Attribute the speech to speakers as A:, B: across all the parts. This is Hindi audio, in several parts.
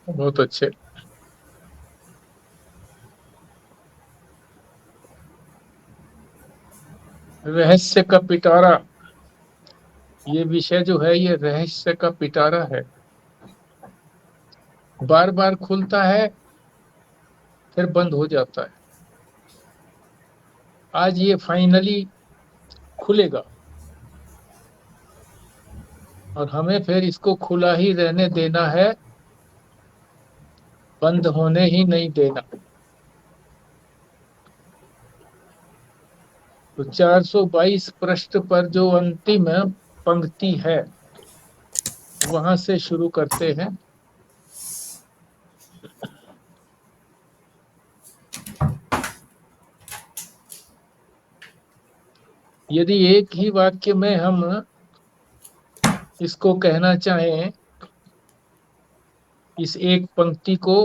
A: बहुत अच्छे। रहस्य का पिटारा, ये विषय जो है ये रहस्य का पिटारा है। बार बार खुलता है, फिर बंद हो जाता है। आज ये फाइनली खुलेगा और हमें फिर इसको खुला ही रहने देना है, बंद होने ही नहीं देना। तो 422 पृष्ठ पर जो अंतिम पंक्ति है, वहां से शुरू करते हैं। यदि एक ही वाक्य में हम इसको कहना चाहें, इस एक पंक्ति को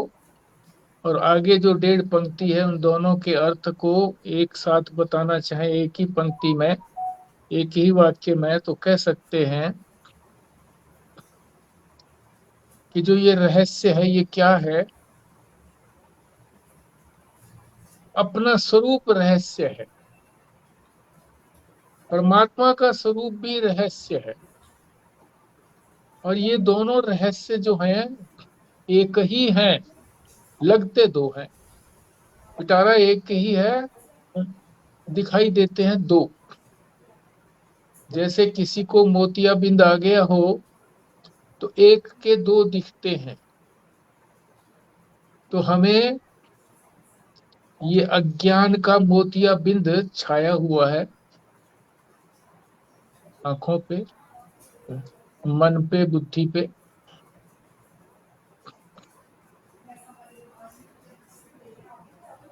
A: और आगे जो 1.5 पंक्ति है, उन दोनों के अर्थ को एक साथ बताना चाहें एक ही पंक्ति में, एक ही वाक्य में, तो कह सकते हैं कि जो ये रहस्य है ये क्या है। अपना स्वरूप रहस्य है। परमात्मा का स्वरूप भी रहस्य है। और ये दोनों रहस्य जो हैं एक ही हैं, लगते दो हैं। पिटारा एक ही है, दिखाई देते हैं दो। जैसे किसी को मोतियाबिंद आ गया हो तो एक के दो दिखते हैं। तो हमें ये अज्ञान का मोतियाबिंद छाया हुआ है, आंखों पे, मन पे, बुद्धि पे।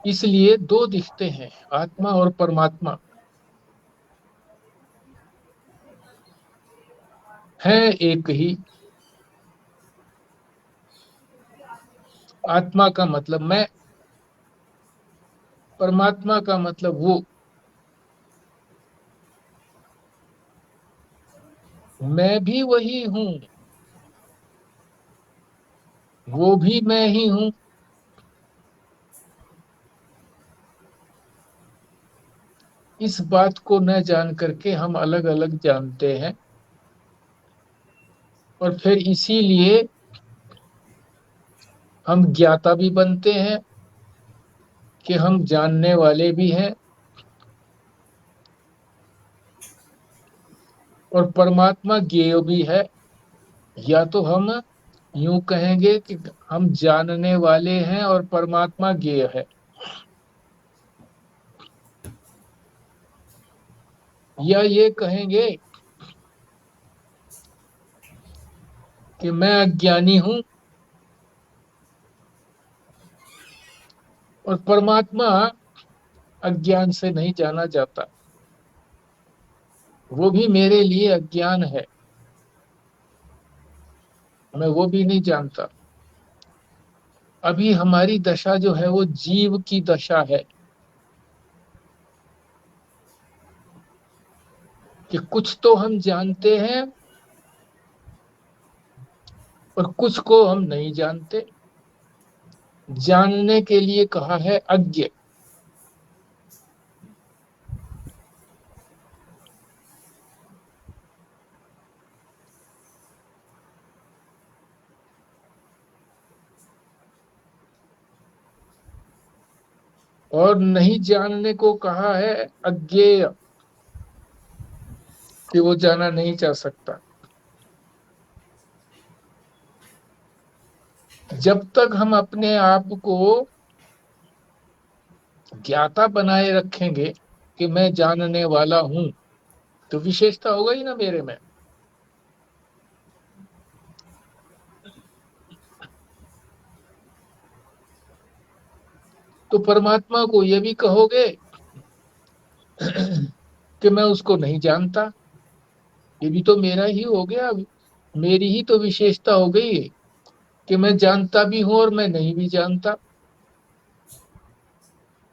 A: इसलिए दो दिखते हैं, आत्मा और परमात्मा है एक ही। आत्मा का मतलब मैं, परमात्मा का मतलब वो। मैं भी वही हूँ, वो भी मैं ही हूँ। इस बात को न जान करके हम अलग अलग जानते हैं, और फिर इसीलिए हम ज्ञाता भी बनते हैं कि हम जानने वाले भी हैं। और परमात्मा ज्ञेय भी है। या तो हम यूं कहेंगे कि हम जानने वाले हैं और परमात्मा ज्ञेय है, या ये कहेंगे कि मैं अज्ञानी हूं और परमात्मा अज्ञान से नहीं जाना जाता, वो भी मेरे लिए अज्ञान है, मैं वो भी नहीं जानता। अभी हमारी दशा जो है वो जीव की दशा है कि कुछ तो हम जानते हैं और कुछ को हम नहीं जानते। जानने के लिए कहा है अज्ञ। और नहीं जानने को कहा है अज्ञेय, कि वो जाना नहीं जा सकता। जब तक हम अपने आप को ज्ञाता बनाए रखेंगे कि मैं जानने वाला हूं, तो विशेषता होगा ही ना मेरे में। तो परमात्मा को ये भी कहोगे कि मैं उसको नहीं जानता, ये भी तो मेरा ही हो गया, मेरी ही तो विशेषता हो गई कि मैं जानता भी हूं और मैं नहीं भी जानता।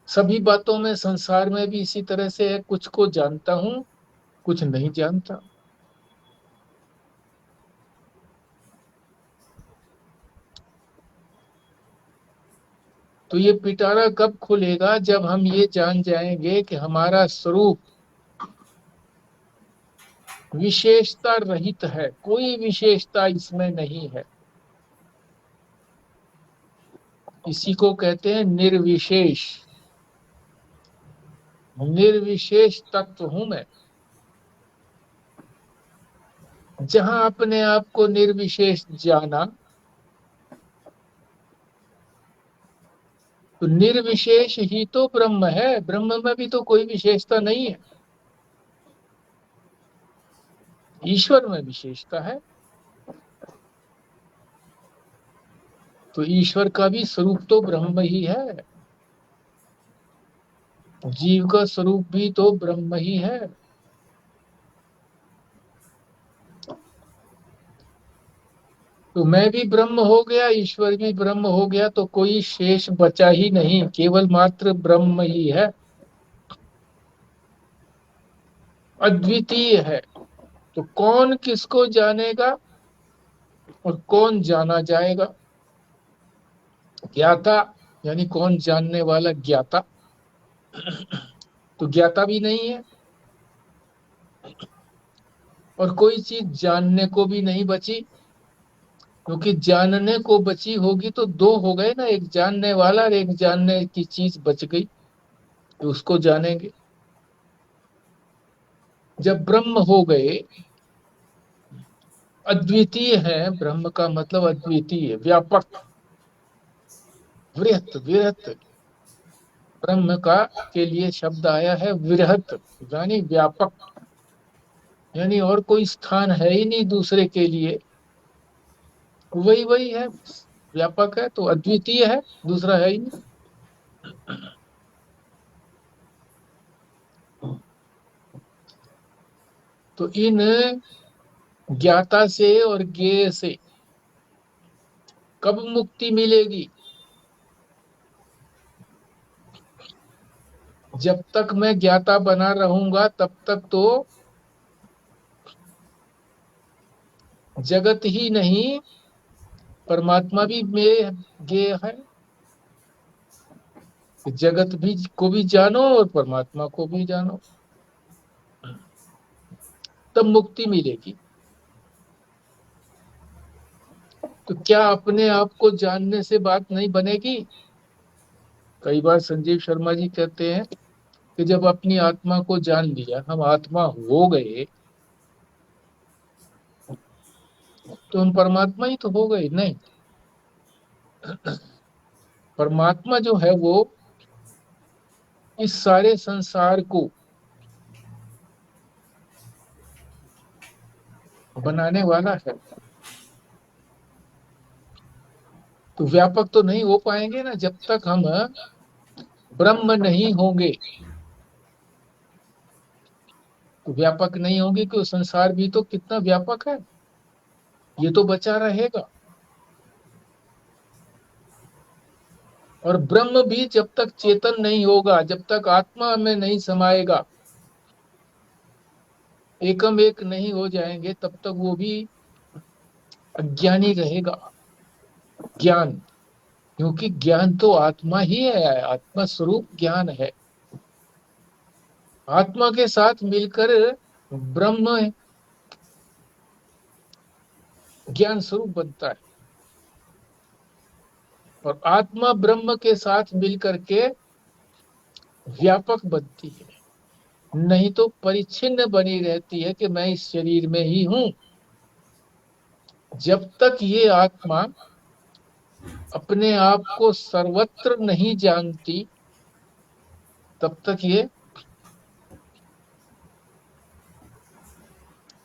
A: सभी बातों में, संसार में भी इसी तरह से है, कुछ को जानता हूं, कुछ नहीं जानता। तो ये पिटारा कब खुलेगा? जब हम ये जान जाएंगे कि हमारा स्वरूप विशेषता रहित है, कोई विशेषता इसमें नहीं है। इसी को कहते हैं निर्विशेष। निर्विशेष तत्व हूं मैं। जहां अपने आप को निर्विशेष जाना, तो निर्विशेष ही तो ब्रह्म है। ब्रह्म में भी तो कोई विशेषता नहीं है, ईश्वर में विशेषता है। तो ईश्वर का भी स्वरूप तो ब्रह्म ही है, जीव का स्वरूप भी तो ब्रह्म ही है। तो मैं भी ब्रह्म हो गया, ईश्वर भी ब्रह्म हो गया, तो कोई शेष बचा ही नहीं, केवल मात्र ब्रह्म ही है, अद्वितीय है। तो कौन किसको जानेगा और कौन जाना जाएगा? ज्ञाता यानी कौन जानने वाला? ज्ञाता तो ज्ञाता भी नहीं है, और कोई चीज जानने को भी नहीं बची, क्योंकि जानने को बची होगी तो दो हो गए ना, एक जानने वाला और एक जानने की चीज बच गई, तो उसको जानेंगे। जब ब्रह्म हो गए, अद्वितीय है, ब्रह्म का मतलब अद्वितीय, व्यापक, वृहत। वृहत ब्रह्म का के लिए शब्द आया है वृहत, यानी व्यापक, यानी और कोई स्थान है ही नहीं दूसरे के लिए, वही वही है, व्यापक है तो अद्वितीय है, दूसरा है ही नहीं। तो इन ज्ञाता से और ज्ञेय से कब मुक्ति मिलेगी? जब तक मैं ज्ञाता बना रहूंगा तब तक तो जगत ही नहीं, परमात्मा भी में ज्ञेय है। जगत भी को भी जानो और परमात्मा को भी जानो, तब मुक्ति मिलेगी। तो क्या अपने आप को जानने से बात नहीं बनेगी? कई बार संजीव शर्मा जी कहते हैं कि जब अपनी आत्मा को जान लिया, हम आत्मा हो गए, तो हम परमात्मा ही तो हो गए। नहीं, परमात्मा जो है वो इस सारे संसार को बनाने वाला है। तो व्यापक तो नहीं हो पाएंगे ना जब तक हम ब्रह्म नहीं होंगे। तो व्यापक नहीं होंगे कि संसार भी तो कितना व्यापक है, ये तो बचा रहेगा। और ब्रह्म भी जब तक चेतन नहीं होगा, जब तक आत्मा में नहीं समाएगा, एकम एक नहीं हो जाएंगे, तब तक वो भी अज्ञानी रहेगा। ज्ञान, क्योंकि ज्ञान तो आत्मा ही है, आत्मा स्वरूप ज्ञान है। आत्मा के साथ मिलकर ब्रह्म ज्ञान स्वरूप बनता है, और आत्मा ब्रह्म के साथ मिलकर के व्यापक बनती है। नहीं तो परिच्छिन्न बनी रहती है कि मैं इस शरीर में ही हूं। जब तक ये आत्मा अपने आप को सर्वत्र नहीं जानती, तब तक ये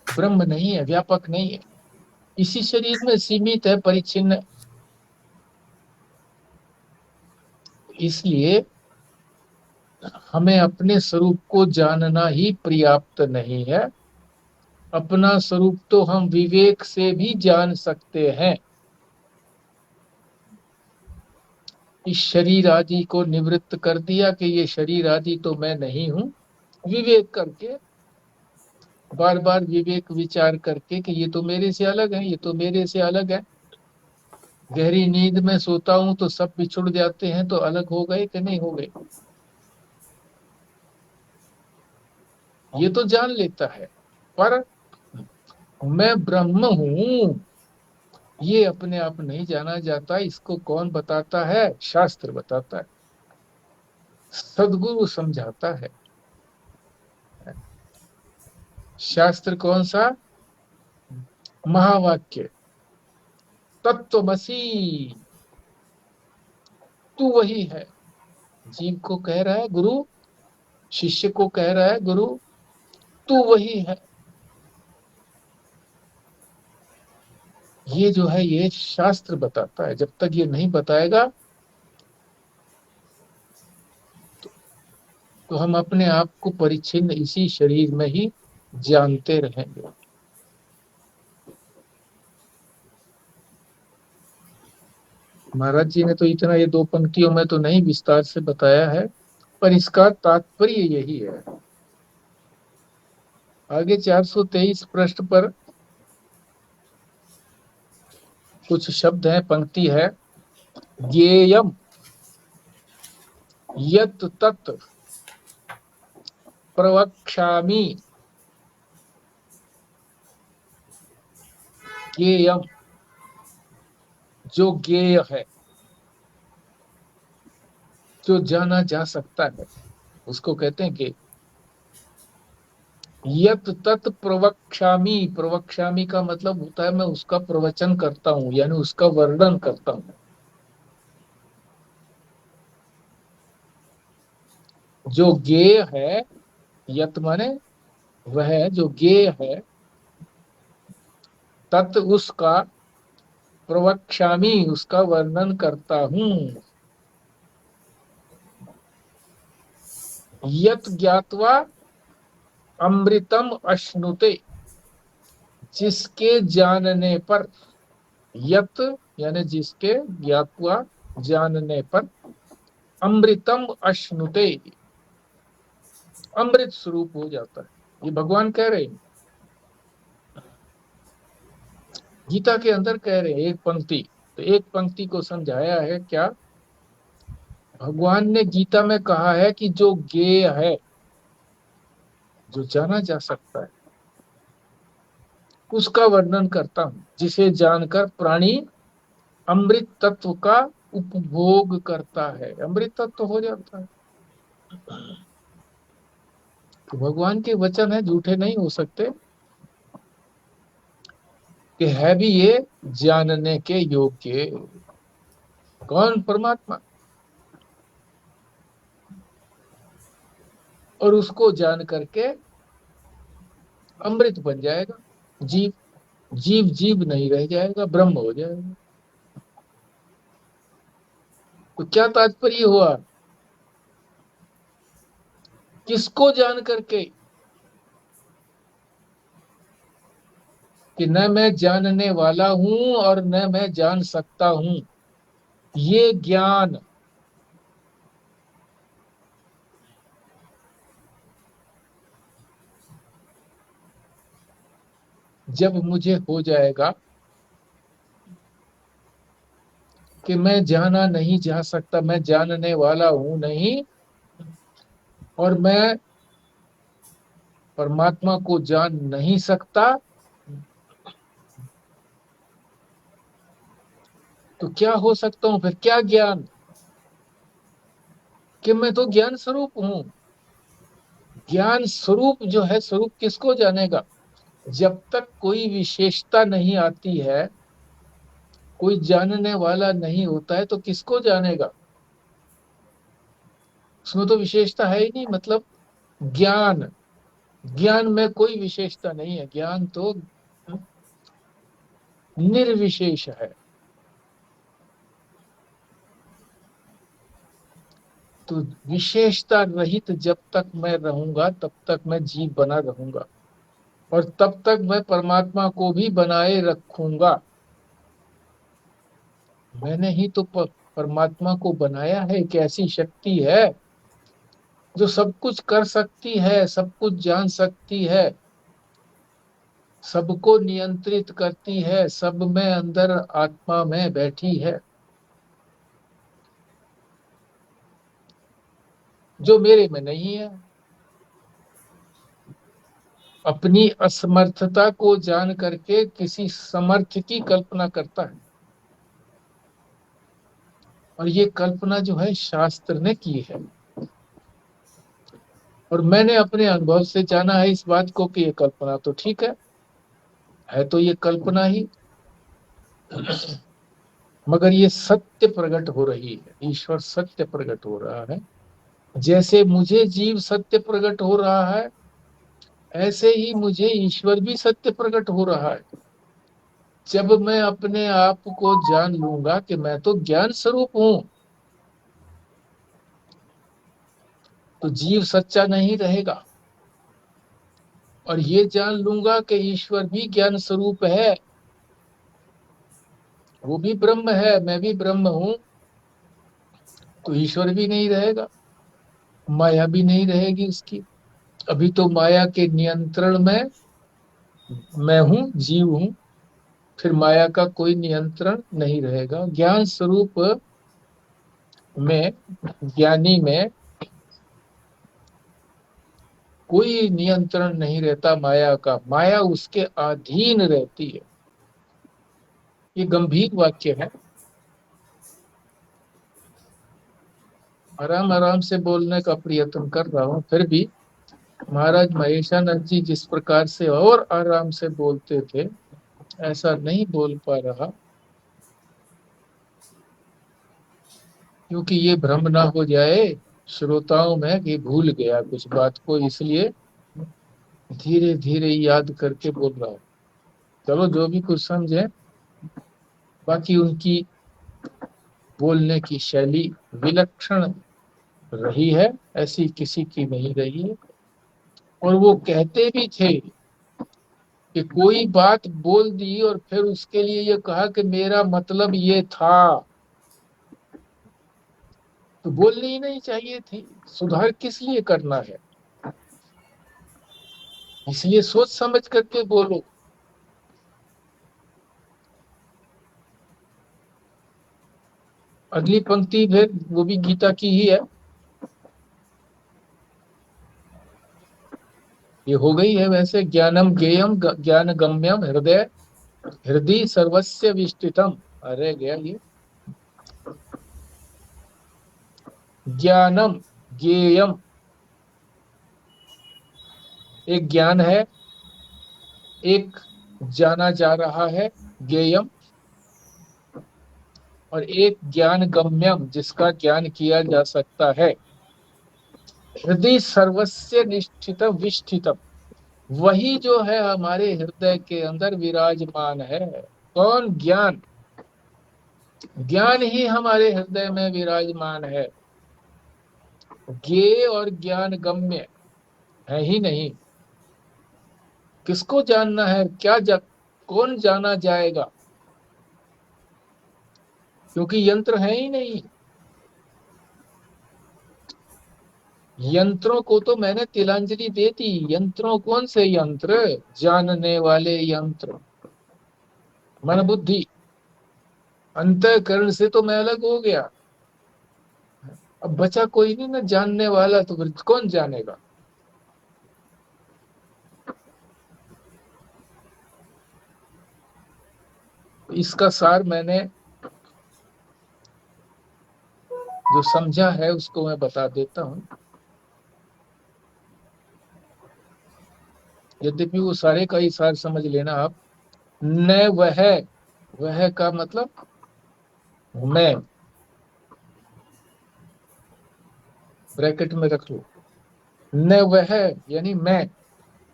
A: ब्रह्म नहीं है, व्यापक नहीं है, इसी शरीर में सीमित है, परिच्छिन्न। इसलिए हमें अपने स्वरूप को जानना ही पर्याप्त नहीं है। अपना स्वरूप तो हम विवेक से भी जान सकते हैं। इस शरीर आदि को निवृत्त कर दिया कि ये शरीर आदि तो मैं नहीं हूं, विवेक करके, बार बार विवेक विचार करके कि ये तो मेरे से अलग है, ये तो मेरे से अलग है, गहरी नींद में सोता हूं तो सब बिछुड़ जाते हैं, तो अलग हो गए कि नहीं हो गए? ये तो जान लेता है, पर मैं ब्रह्म हूं, ये अपने आप नहीं जाना जाता। इसको कौन बताता है? शास्त्र बताता है, सदगुरु समझाता है। शास्त्र कौन सा? महावाक्य, तत्वमसी, तू वही है। जीव को कह रहा है गुरु, शिष्य को कह रहा है गुरु, तू वही है। ये जो है ये शास्त्र बताता है। जब तक ये नहीं बताएगा तो हम अपने आप को परिच्छिन्न इसी शरीर में ही जानते रहेंगे। महाराज जी ने तो इतना ये दो पंक्तियों में तो नहीं विस्तार से बताया है, पर इसका तात्पर्य यही है। आगे 423 पृष्ठ पर कुछ शब्द हैं, पंक्ति है, ज्ञेयम यत् तत् प्रवक्ष्यामि। ज्ञेयम, जो ज्ञेय है, जो जाना जा सकता है, उसको कहते हैं कि यत् तत् प्रवक्ष्यामि। प्रवक्ष्यामि का मतलब होता है मैं उसका प्रवचन करता हूं, यानी उसका वर्णन करता हूं। जो ज्ञेय है, यत माने वह जो ज्ञेय है, तत् उसका, प्रवक्ष्यामि उसका वर्णन करता हूं। यत ज्ञात्वा अमृतम अश्नुते, जिसके जानने पर, यत यानी जिसके, ज्ञात्वा जानने पर, अमृतम अश्नुते अमृत स्वरूप हो जाता है। ये भगवान कह रहे हैं, गीता के अंदर कह रहे हैं एक पंक्ति। तो एक पंक्ति को समझाया है क्या? भगवान ने गीता में कहा है कि जो ज्ञेय है, जो जाना जा सकता है, उसका वर्णन करता हूं, जिसे जानकर प्राणी अमृत तत्व का उपभोग करता है, अमृत तत्व हो जाता है। तो भगवान के वचन है, झूठे नहीं हो सकते, कि है भी ये जानने के योग्य। कौन? परमात्मा। और उसको जान करके अमृत बन जाएगा जीव। जीव जीव नहीं रह जाएगा, ब्रह्म हो जाएगा। तो क्या तात्पर्य हुआ? किसको जान करके? कि न मैं जानने वाला हूं और न मैं जान सकता हूं, ये ज्ञान जब मुझे हो जाएगा कि मैं जाना नहीं जा सकता, मैं जानने वाला हूं नहीं, और मैं परमात्मा को जान नहीं सकता, तो क्या हो सकता हूं फिर? क्या ज्ञान? कि मैं तो ज्ञान स्वरूप हूं। ज्ञान स्वरूप जो है, स्वरूप किसको जानेगा? जब तक कोई विशेषता नहीं आती है, कोई जानने वाला नहीं होता है, तो किसको जानेगा? उसमें तो विशेषता है ही नहीं। मतलब ज्ञान, ज्ञान में कोई विशेषता नहीं है, ज्ञान तो निर्विशेष है। तो विशेषता रहित जब तक मैं रहूंगा, तब तक मैं जीव बना रहूंगा, और तब तक मैं परमात्मा को भी बनाए रखूंगा। मैंने ही तो परमात्मा को बनाया है। एक ऐसी शक्ति है जो सब कुछ कर सकती है, सब कुछ जान सकती है, सबको नियंत्रित करती है, सब में अंदर आत्मा में बैठी है, जो मेरे में नहीं है। अपनी असमर्थता को जान करके किसी समर्थ की कल्पना करता है, और ये कल्पना जो है शास्त्र ने की है। और मैंने अपने अनुभव से जाना है इस बात को कि ये कल्पना तो ठीक है तो ये कल्पना ही, मगर ये सत्य प्रकट हो रही है, ईश्वर सत्य प्रकट हो रहा है। जैसे मुझे जीव सत्य प्रकट हो रहा है, ऐसे ही मुझे ईश्वर भी सत्य प्रकट हो रहा है। जब मैं अपने आप को जान लूंगा कि मैं तो ज्ञान स्वरूप हूं, तो जीव सच्चा नहीं रहेगा। और ये जान लूंगा कि ईश्वर भी ज्ञान स्वरूप है, वो भी ब्रह्म है, मैं भी ब्रह्म हूं, तो ईश्वर भी नहीं रहेगा, माया भी नहीं रहेगी उसकी। अभी तो माया के नियंत्रण में मैं हूं, जीव हूं, फिर माया का कोई नियंत्रण नहीं रहेगा। ज्ञान स्वरूप में, ज्ञानी में कोई नियंत्रण नहीं रहता माया का, माया उसके अधीन रहती है। ये गंभीर वाक्य है, आराम आराम से बोलने का प्रयत्न कर रहा हूं, फिर भी महाराज महेशानंद जी जिस प्रकार से और आराम से बोलते थे, ऐसा नहीं बोल पा रहा, क्योंकि ये भ्रम ना हो जाए श्रोताओं में कि भूल गया कुछ बात को, इसलिए धीरे धीरे याद करके बोल रहा हूं। चलो जो भी कुछ समझे, बाकी उनकी बोलने की शैली विलक्षण रही है, ऐसी किसी की नहीं रही है। और वो कहते भी थे कि कोई बात बोल दी और फिर उसके लिए ये कहा कि मेरा मतलब ये था, तो बोलनी ही नहीं चाहिए थी। सुधार किस लिए करना है, इसलिए सोच समझ करके बोलो। अगली पंक्ति फिर वो भी गीता की ही है, ये हो गई है वैसे। ज्ञानम ज्ञेयम ज्ञान गम्यम हृदय हृदय सर्वस्य विष्टितम। अरे गया ये, ज्ञानम ज्ञेयम एक ज्ञान है, एक जाना जा रहा है ज्ञेयम, और एक ज्ञान गम्यम जिसका ज्ञान किया जा सकता है। हृदय सर्वस्य निष्ठितम विष्ठितम, वही जो है हमारे हृदय के अंदर विराजमान है। कौन? ज्ञान। ज्ञान ही हमारे हृदय में विराजमान है। ज्ञेय और ज्ञान गम्य है ही नहीं। किसको जानना है, कौन जाना जाएगा, क्योंकि यंत्र है ही नहीं। यंत्रों को तो मैंने तिलांजलि दे दी। यंत्रों, कौन से यंत्र? जानने वाले यंत्र, मन बुद्धि अंतःकरण से तो मैं अलग हो गया। अब बचा कोई नहीं ना जानने वाला, तो फिर कौन जानेगा? इसका सार मैंने जो समझा है उसको मैं बता देता हूं। यद्यपि वो सारे का ही सार समझ लेना आप। न वह का मतलब मैं, ब्रैकेट में रख लो। न वह यानी मैं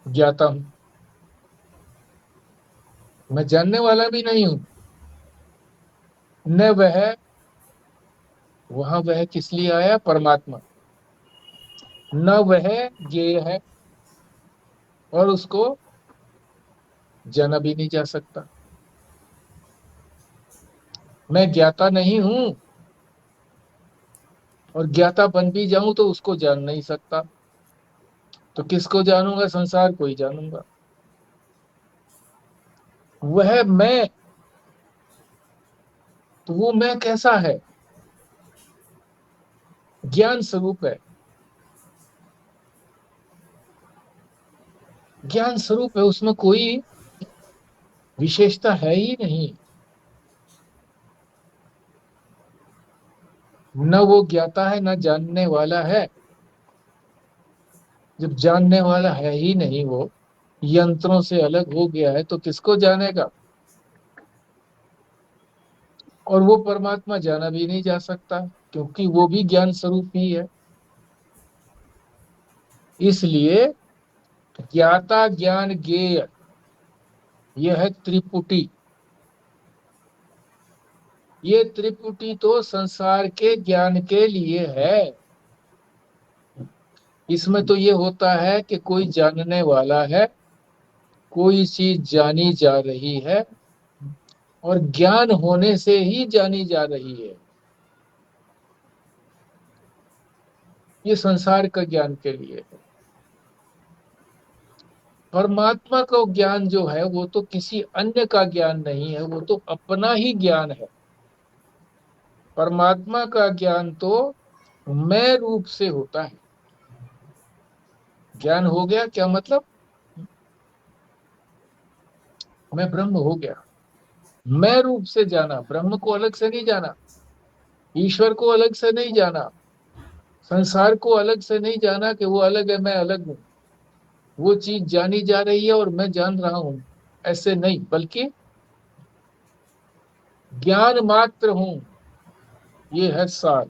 A: ज्ञाता हूं, मैं जानने वाला भी नहीं हूं। न वह, वहां वह किस लिए आया? परमात्मा। न वह ज्ञेय है, और उसको जाना भी नहीं जा सकता। मैं ज्ञाता नहीं हूं, और ज्ञाता बन भी जाऊं तो उसको जान नहीं सकता। तो किसको जानूंगा? संसार को ही जानूंगा। वह मैं, तो वो मैं कैसा है? ज्ञान स्वरूप है, ज्ञान स्वरूप है, उसमें कोई विशेषता है ही नहीं। न वो ज्ञाता है, न जानने वाला है। जब जानने वाला है ही नहीं, वो यंत्रों से अलग हो गया है, तो किसको जानेगा? और वो परमात्मा जाना भी नहीं जा सकता, क्योंकि वो भी ज्ञान स्वरूप ही है। इसलिए ज्ञाता ज्ञान ज्ञेय, यह है त्रिपुटी। ये त्रिपुटी तो संसार के ज्ञान के लिए है। इसमें तो ये होता है कि कोई जानने वाला है, कोई चीज जानी जा रही है, और ज्ञान होने से ही जानी जा रही है। ये संसार का ज्ञान के लिए है। परमात्मा का ज्ञान जो है वो तो किसी अन्य का ज्ञान नहीं है, वो तो अपना ही ज्ञान है। परमात्मा का ज्ञान तो मैं रूप से होता है। ज्ञान हो गया क्या मतलब? मैं ब्रह्म हो गया। मैं रूप से जाना, ब्रह्म को अलग से नहीं जाना, ईश्वर को अलग से नहीं जाना, संसार को अलग से नहीं जाना कि वो अलग है मैं अलग हूं। वो चीज जानी जा रही है और मैं जान रहा हूं, ऐसे नहीं, बल्कि ज्ञान मात्र हूं, ये है सार।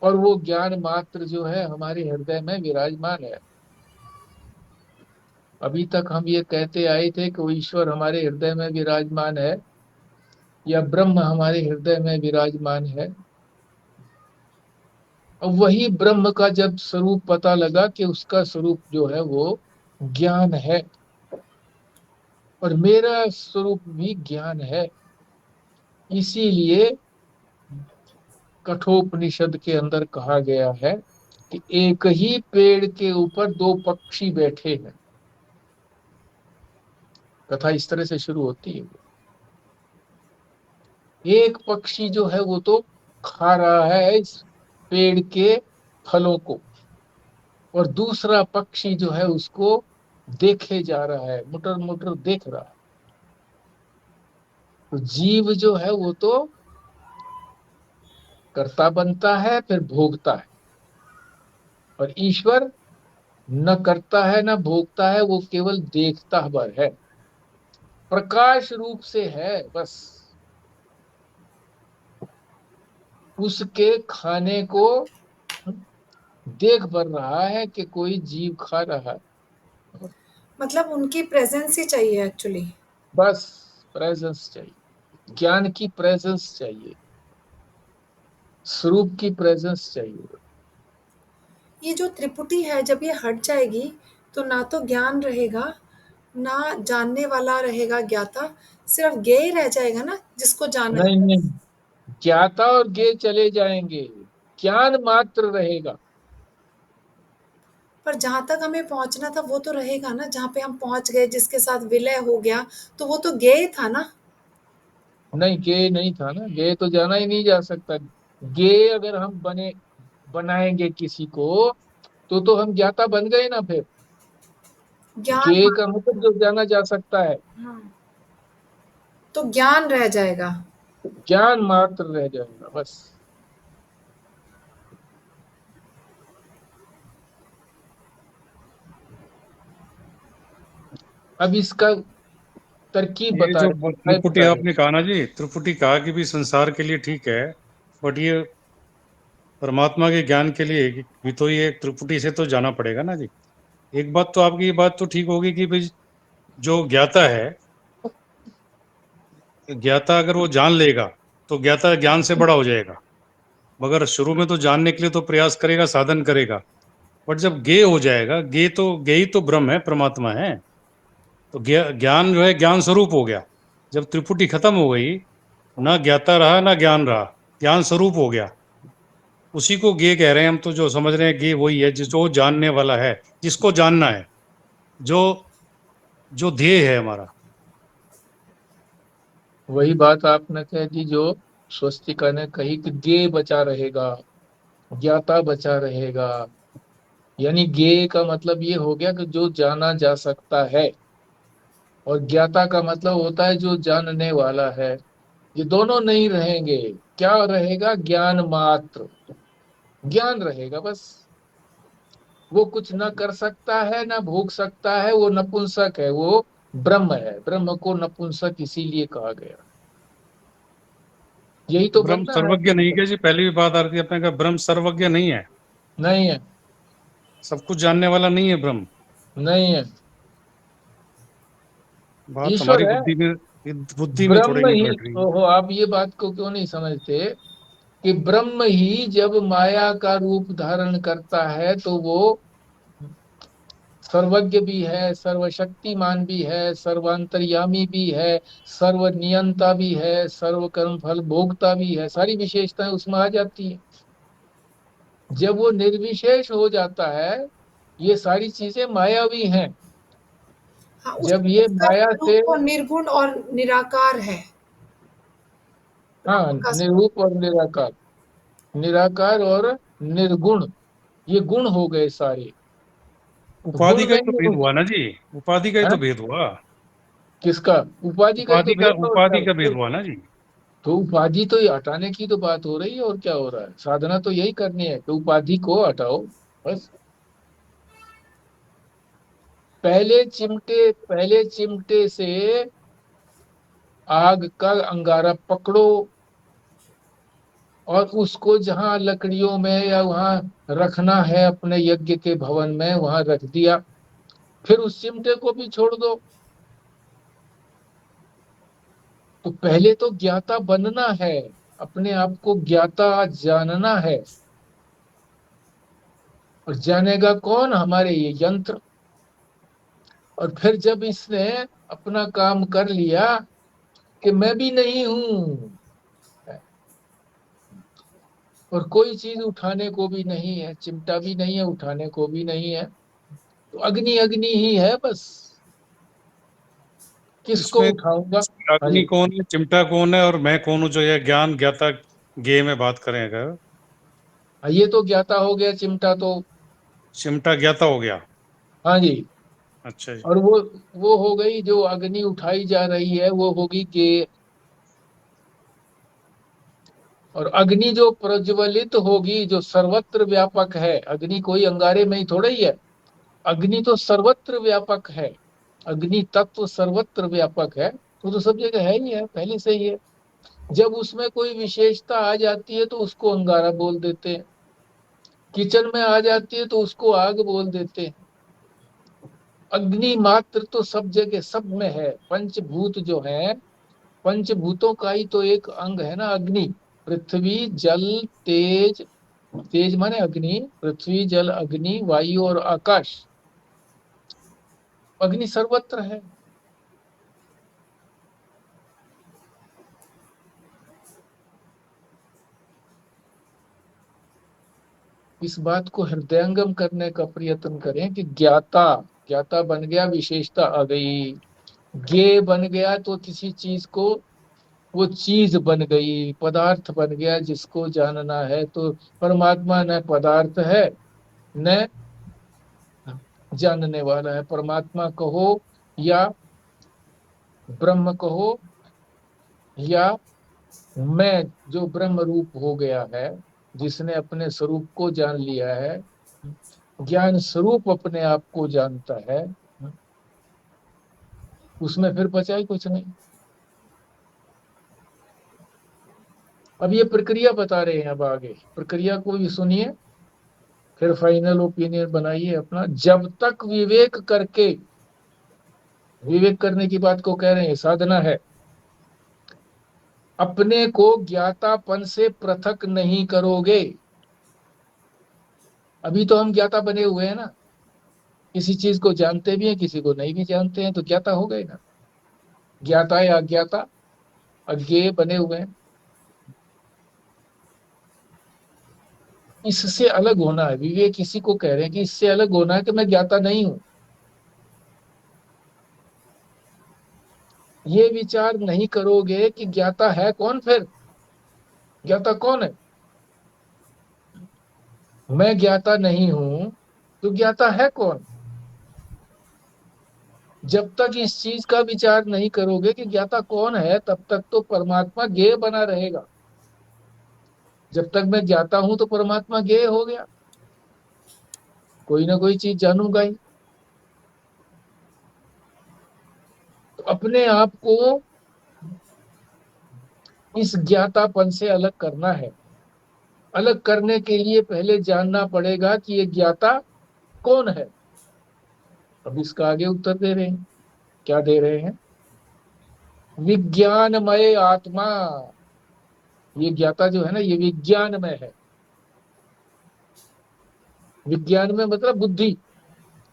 A: और वो ज्ञान मात्र जो है हमारे हृदय में विराजमान है। अभी तक हम ये कहते आए थे कि वो ईश्वर हमारे हृदय में विराजमान है, या ब्रह्म हमारे हृदय में विराजमान है। और वही ब्रह्म का जब स्वरूप पता लगा कि उसका स्वरूप जो है वो ज्ञान है, और मेरा स्वरूप भी ज्ञान है, इसीलिए कठोपनिषद के अंदर कहा गया है कि एक ही पेड़ के ऊपर दो पक्षी बैठे हैं। कथा इस तरह से शुरू होती है। एक पक्षी जो है वो तो खा रहा है इस पेड़ के फलों को, और दूसरा पक्षी जो है उसको देखे जा रहा है, मुटर मुटर देख रहा है। तो जीव जो है वो तो कर्ता बनता है, फिर भोगता है। और ईश्वर न करता है न भोगता है, वो केवल देखता भर है, प्रकाश रूप से है बस। उसके खाने को देख भर रहा है कि कोई जीव खा रहा है।
B: मतलब उनकी प्रेजेंस ही चाहिए एक्चुअली।
A: बस प्रेजेंस चाहिए, ज्ञान की प्रेजेंस चाहिए, स्वरूप की प्रेजेंस चाहिए।
B: ये जो त्रिपुटी है जब ये हट जाएगी तो ना तो ज्ञान रहेगा, ना जानने वाला रहेगा ज्ञाता, सिर्फ ज्ञेय रह जाएगा ना जिसको जाना है।
A: नहीं नहीं, ज्ञाता और ज्ञेय चले जाएंगे, ज्ञान मात्र रहेगा।
B: पर जहाँ तक हमें पहुँचना था वो तो रहेगा ना, जहाँ पे हम पहुँच गए जिसके साथ विलय हो गया, तो वो तो ज्ञेय था ना।
A: नहीं, ज्ञेय नहीं था ना, ज्ञेय तो जाना ही नहीं जा सकता। ज्ञेय अगर हम बनाएंगे किसी को, तो हम ज्ञाता बन गए ना फिर।
B: ज्ञान
A: ज्ञेय का
B: मात्र।
A: मतलब जो जाना जा सकता है।
B: हाँ, तो ज्ञान रह जाएगा।
A: ज्ञान मात्र रह जाएगा बस। अब इसका तरकीब
C: ये
A: बता
C: जो
A: रहे, उपाय
C: त्रिपुटी
A: बता रहे।
C: आपने कहा ना जी, त्रिपुटी कहा कि भी संसार के लिए ठीक है, बट ये परमात्मा के ज्ञान के लिए भी तो ये त्रिपुटी से तो जाना पड़ेगा ना जी। एक बात तो आपकी ये बात तो ठीक होगी कि भाई जो ज्ञाता है, ज्ञाता अगर वो जान लेगा तो ज्ञाता ज्ञान से बड़ा हो जाएगा। मगर शुरू में तो जानने के लिए तो प्रयास करेगा, साधन करेगा। बट जब ज्ञेय हो जाएगा, ज्ञेय तो ब्रह्म है, परमात्मा है, तो ज्ञान जो है ज्ञान स्वरूप हो गया। जब त्रिपुटी खत्म हो गई, ना ज्ञाता रहा ना ज्ञान रहा, ज्ञान स्वरूप हो गया। उसी को ज्ञेय कह रहे हैं हम, तो जो समझ रहे हैं ज्ञेय वही है जो जानने वाला है, जिसको जानना है, जो जो ध्येय है हमारा।
A: वही बात आपने कह दी जो स्वस्तिका ने कही कि ज्ञेय बचा रहेगा, ज्ञाता बचा रहेगा। यानी ज्ञेय का मतलब ये हो गया कि जो जाना जा सकता है, और ज्ञाता का मतलब होता है जो जानने वाला है। ये दोनों नहीं रहेंगे। क्या रहेगा? ज्ञान मात्र, ज्ञान रहेगा बस। वो कुछ न कर सकता है, न भोग सकता है, वो नपुंसक है, वो ब्रह्म है। ब्रह्म को नपुंसक इसीलिए कहा गया। यही तो
C: ब्रह्म
A: बनना है।
C: सर्वज्ञ नहीं क्या जी? पहली भी बात आ रही थी अपने का, ब्रह्म सर्वज्ञ नहीं है,
A: नहीं है,
C: सब कुछ जानने वाला नहीं है ब्रह्म।
A: नहीं है।
C: बात हमारी
A: ईश्वर है,
C: बुद्धि में थोड़ी
A: ब्रह्म
C: नहीं
A: ही।
C: बैठ रही है।
A: ओहो, आप ये बात को क्यों नहीं समझते कि ब्रह्म ही जब माया का रूप धारण करता है तो वो सर्वज्ञ भी है, सर्वशक्तिमान भी है, सर्वांतर्यामी भी है, सर्वनियंता भी है, सर्व कर्म फल भोगता भी है। सारी विशेषताएं उसमें आ जाती हैं। जब वो निर्विशेष हो जाता है, ये सारी चीजें मायावी हैं।
B: हाँ,
A: जब ये
B: उसका
A: माया
B: स्वरूप
A: से,
B: तो निर्गुण और निराकार है।
A: हाँ,
B: ब्रह्म का स्वरूप।
A: निरूप और निराकार, निराकार और निर्गुण, ये गुण हो गए सारे।
C: उपाधि
A: गुण
C: का ही तो
A: नहीं
C: भेद
A: हो,
C: हुआ ना जी, उपाधि का ही
A: है?
C: तो भेद हुआ।
A: किसका? उपाधि का ही तो भेद होता
C: उपाधि का भेद
A: है।
C: हुआ ना जी।
A: तो उपाधि तो ये हटाने की तो बात हो रही है, और क्या हो रहा है? साधना तो यही करनी है कि उपाधि को हटाओ बस। पहले चिमटे से आग का अंगारा पकड़ो, और उसको जहां लकड़ियों में या वहां रखना है अपने यज्ञ के भवन में, वहां रख दिया। फिर उस चिमटे को भी छोड़ दो। तो पहले तो ज्ञाता बनना है, अपने आप को ज्ञाता जानना है। और जानेगा कौन? हमारे ये यंत्र। और फिर जब इसने अपना काम कर लिया कि मैं भी नहीं हूं, और कोई चीज उठाने को भी नहीं है, चिमटा भी नहीं है, उठाने को भी नहीं है, तो अग्नि अग्नि ही है बस। किसको
C: इसमें
A: उठाऊंगा? हाँ
C: अग्नि
A: जी।
C: कौन है, चिमटा कौन है, और मैं कौन हूँ जो ये ज्ञान ज्ञाता ज्ञेय में बात करें अगर?
A: हाँ, ये तो ज्ञाता हो गया, चिमटा तो।
C: चिमटा ज्ञाता हो गया।
A: हाँ जी।
C: अच्छा जी।
A: और वो हो गई जो अग्नि उठाई जा रही है, वो होगी कि, और अग्नि जो प्रज्वलित होगी, जो सर्वत्र व्यापक है। अग्नि कोई अंगारे में ही थोड़ा ही है, अग्नि तो सर्वत्र व्यापक है। अग्नि तत्व सर्वत्र व्यापक है, वो तो सब जगह है ही है, पहले से ही है। जब उसमें कोई विशेषता आ जाती है तो उसको अंगारा बोल देते हैं। किचन में आ जाती है तो उसको आग बोल देते हैं। अग्नि मात्र तो सब जगह सब में है। पंचभूत जो है, पंचभूतों का ही तो एक अंग है ना अग्नि। पृथ्वी जल तेज, तेज माने अग्नि, पृथ्वी जल अग्नि वायु और आकाश। अग्नि सर्वत्र है। इस बात को हृदयंगम करने का प्रयत्न करें कि ज्ञाता, ज्ञाता बन गया, विशेषता आ गई। ज्ञेय बन गया तो किसी चीज को, वो चीज बन गई, पदार्थ बन गया जिसको जानना है। तो परमात्मा न पदार्थ है, न जानने वाला है। परमात्मा कहो या ब्रह्म कहो, या मैं जो ब्रह्म रूप हो गया है, जिसने अपने स्वरूप को जान लिया है, ज्ञान स्वरूप अपने आप को जानता है, उसमें फिर बचा ही कुछ नहीं। अब ये प्रक्रिया बता रहे हैं, अब आगे प्रक्रिया को भी सुनिए, फिर फाइनल ओपिनियन बनाइए अपना। जब तक विवेक करके, विवेक करने की बात को कह रहे हैं, साधना है, अपने को ज्ञातापन से पृथक नहीं करोगे। अभी तो हम ज्ञाता बने हुए हैं ना, किसी चीज को जानते भी हैं, किसी को नहीं भी जानते हैं, तो ज्ञाता हो गए ना। ज्ञाता या अज्ञाता, अज्ञेय बने हुए हैं। इससे अलग होना है विवेक। इसी को कह रहे हैं कि इससे अलग होना है कि मैं ज्ञाता नहीं हूं। ये विचार नहीं करोगे कि ज्ञाता है कौन, फिर ज्ञाता कौन है? मैं ज्ञाता नहीं हूं तो ज्ञाता है कौन? जब तक इस चीज का विचार नहीं करोगे कि ज्ञाता कौन है, तब तक तो परमात्मा ज्ञेय बना रहेगा। जब तक मैं ज्ञाता हूं तो परमात्मा ज्ञेय हो गया, कोई ना कोई चीज जानूंगा ही। तो अपने आप को इस ज्ञातापन से अलग करना है। अलग करने के लिए पहले जानना पड़ेगा कि ये ज्ञाता कौन है। अब इसका आगे उत्तर दे रहे हैं। क्या दे रहे हैं? विज्ञानमय आत्मा। ये ज्ञाता जो है ना, ये विज्ञानमय है। विज्ञान में मतलब बुद्धि,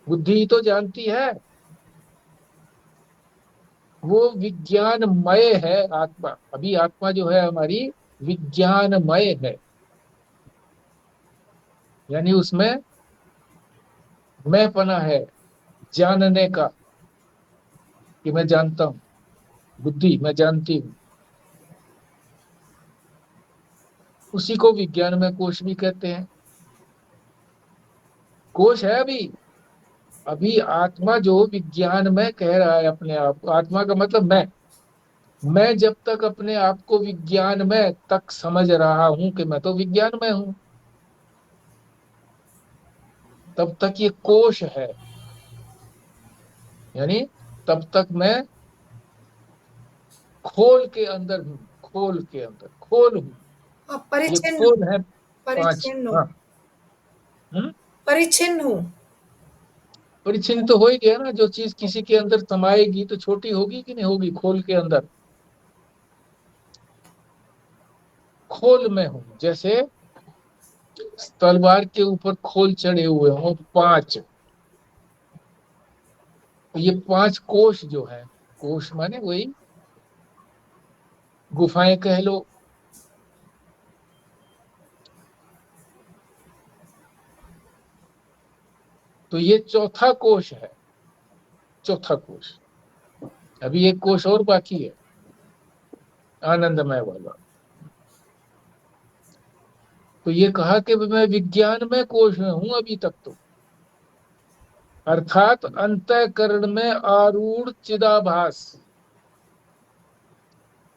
A: बुद्धि ही तो जानती है। वो विज्ञानमय है आत्मा। अभी आत्मा जो है हमारी विज्ञानमय है, यानी उसमें मैंपना है, जानने का, कि मैं जानता हूं। बुद्धि, मैं जानती हूं। उसी को विज्ञान में कोश भी कहते हैं। कोश है अभी। अभी आत्मा जो विज्ञान में कह रहा है अपने आप को, आत्मा का मतलब मैं जब तक अपने आप को विज्ञान में तक समझ रहा हूं कि मैं तो विज्ञान में हूं, तब तक ये कोश है। यानी तब तक मैं खोल के अंदर हूं, खोल के अंदर, खोल हूं।
B: हाँ,
A: ये
B: परिचिन
A: खोल है। पांच।
B: परिचिन हूँ।
A: हाँ। हम्म।
B: परिचिन हूँ।
A: परिचिन तो हो ही गया ना। जो चीज किसी के अंदर समाएगी तो छोटी होगी कि नहीं होगी? खोल के अंदर खोल में हूं। जैसे तलवार के ऊपर खोल चढ़े हुए हों पांच, तो ये पांच कोष जो है, कोष माने वही गुफाएं कह लो। तो ये चौथा कोष है, चौथा कोष। अभी एक कोष और बाकी है, आनंदमय वाला। तो ये कहा कि मैं विज्ञान में कोष में हूं अभी तक तो, अर्थात अंतःकरण में आरूढ़ चिदाभास।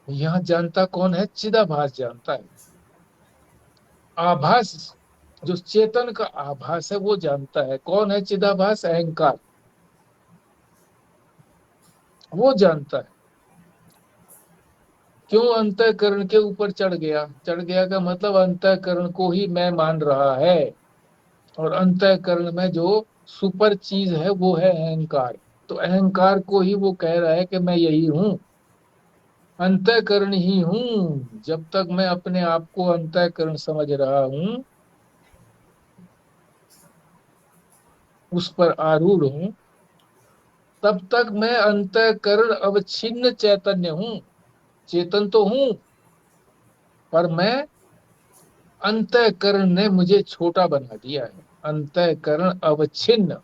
A: यहां जानता कौन है? चिदाभास जानता है। आभास, जो चेतन का आभास है वो जानता है। कौन है चिदाभास? अहंकार, वो जानता है। क्यों? अंतःकरण के ऊपर चढ़ गया। चढ़ गया का मतलब अंतःकरण को ही मैं मान रहा है, और अंतःकरण में जो सुपर चीज है वो है अहंकार। तो अहंकार को ही वो कह रहा है कि मैं यही हूं, अंतःकरण ही हूं। जब तक मैं अपने आप को अंतःकरण समझ रहा हूं, उस पर आरूढ़ हूं, तब तक मैं अंतःकरण अवच्छिन्न चैतन्य हूं। चेतन तो हूं, पर मैं, अंतःकरण ने मुझे छोटा बना दिया है। अंतःकरण अवच्छिन्न,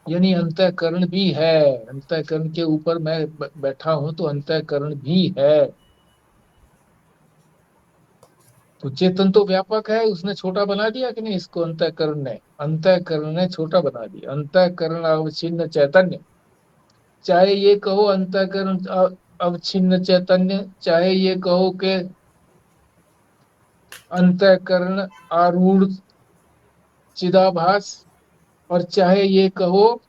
A: यानी अंतःकरण भी है। अंतःकरण के ऊपर मैं बैठा हूं तो अंतःकरण भी है। तो चेतन तो व्यापक है, उसने छोटा बना दिया कि नहीं इसको? अंतःकरण ने, अंतःकरण ने छोटा बना दिया। अंतःकरण अवच्छिन्न चैतन्य, चाहे ये कहो अंतःकरण अवच्छिन्न चैतन्य, चाहे ये कहो कि अंतःकरण आरूढ़ चिदाभास, और चाहे ये कहो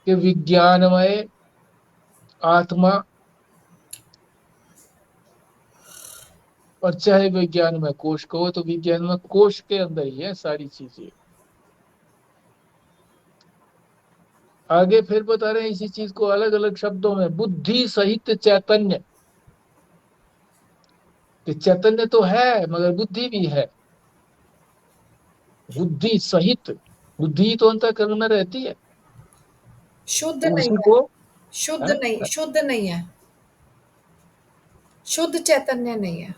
A: कि विज्ञानमय आत्मा, और चाहे विज्ञान में कोश कहो, तो विज्ञान में कोश के अंदर ही है सारी चीजें। आगे फिर बता रहे हैं इसी चीज को अलग अलग शब्दों में, बुद्धि सहित चैतन्य। कि चैतन्य तो है मगर बुद्धि भी है। बुद्धि सहित, बुद्धि तो अंतःकरण में रहती है,
B: शुद्ध
A: तो
B: नहीं
A: उसी
B: है।
A: को
B: शुद्ध
A: है?
B: नहीं, शुद्ध नहीं है। शुद्ध चैतन्य नहीं है।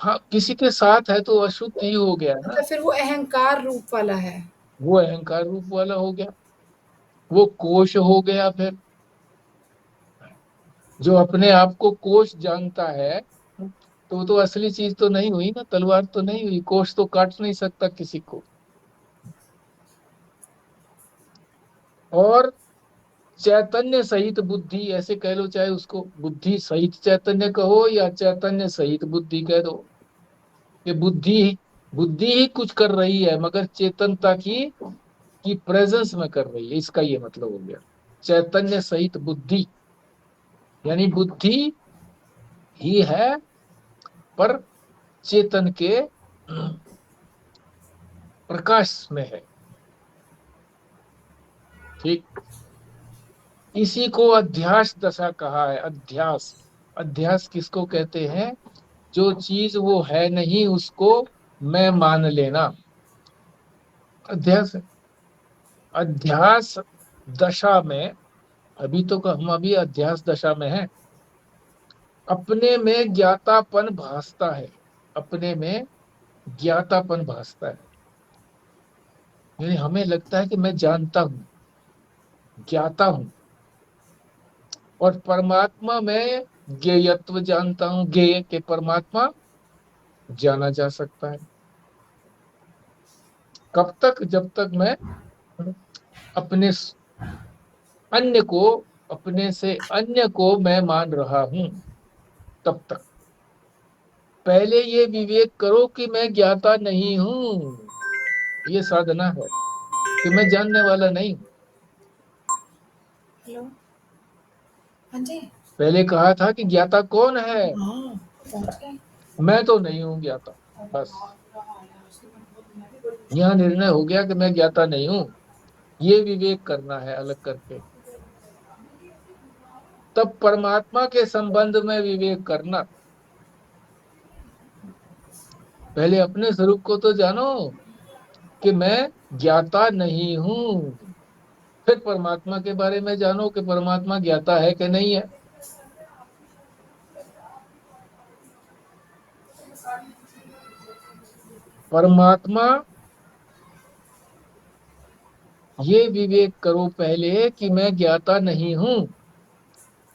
A: हाँ, किसी के साथ है तो अशुद्ध ही हो गया ना।
B: मतलब फिर वो अहंकार रूप वाला है।
A: वो अहंकार रूप वाला हो गया। वो कोश हो गया। फिर जो अपने आप को कोश जानता है तो वो तो असली चीज तो नहीं हुई ना, तलवार तो नहीं हुई, कोश तो काट नहीं सकता किसी को। और चैतन्य सहित बुद्धि, ऐसे कह लो, चाहे उसको बुद्धि सहित चैतन्य कहो या चैतन्य सहित बुद्धि कह दो, ये बुद्धि बुद्धि ही कुछ कर रही है मगर चेतनता की प्रेजेंस में कर रही है, इसका ये मतलब हो गया चैतन्य सहित बुद्धि। यानी बुद्धि ही है पर चेतन के प्रकाश में है। ठीक, इसी को अध्यास दशा कहा है। अध्यास, अध्यास किसको कहते हैं? जो चीज वो है नहीं उसको मैं मान लेना, अध्यास है। अध्यास दशा में, अभी तो हम अभी अध्यास दशा में हैं। अपने में ज्ञातापन भासता है, अपने में ज्ञातापन भासता है, यानी हमें लगता है कि मैं जानता हूं, ज्ञाता हूं। और परमात्मा में ज्ञेयत्व जानता हूं, ज्ञेय के परमात्मा जाना जा सकता है। कब तक? जब तक मैं अपने अन्य को, अपने से अन्य को मैं मान रहा हूं, तब तक। पहले ये विवेक करो कि मैं ज्ञाता नहीं हूं, ये साधना है कि मैं जानने वाला नहीं हूं।
B: हेलो। हाँ जी।
A: पहले कहा था कि ज्ञाता कौन है?
B: हाँ, पहुंच गए।
A: मैं तो नहीं हूं ज्ञाता, बस। यह निर्णय हो गया कि मैं ज्ञाता नहीं हूं, ये विवेक करना है अलग करके। तब परमात्मा के संबंध में विवेक करना। पहले अपने स्वरूप को तो जानो कि मैं ज्ञाता नहीं हूं, फिर परमात्मा के बारे में जानो कि परमात्मा ज्ञाता है कि नहीं है। परमात्मा, ये विवेक करो पहले कि मैं ज्ञाता नहीं हूं,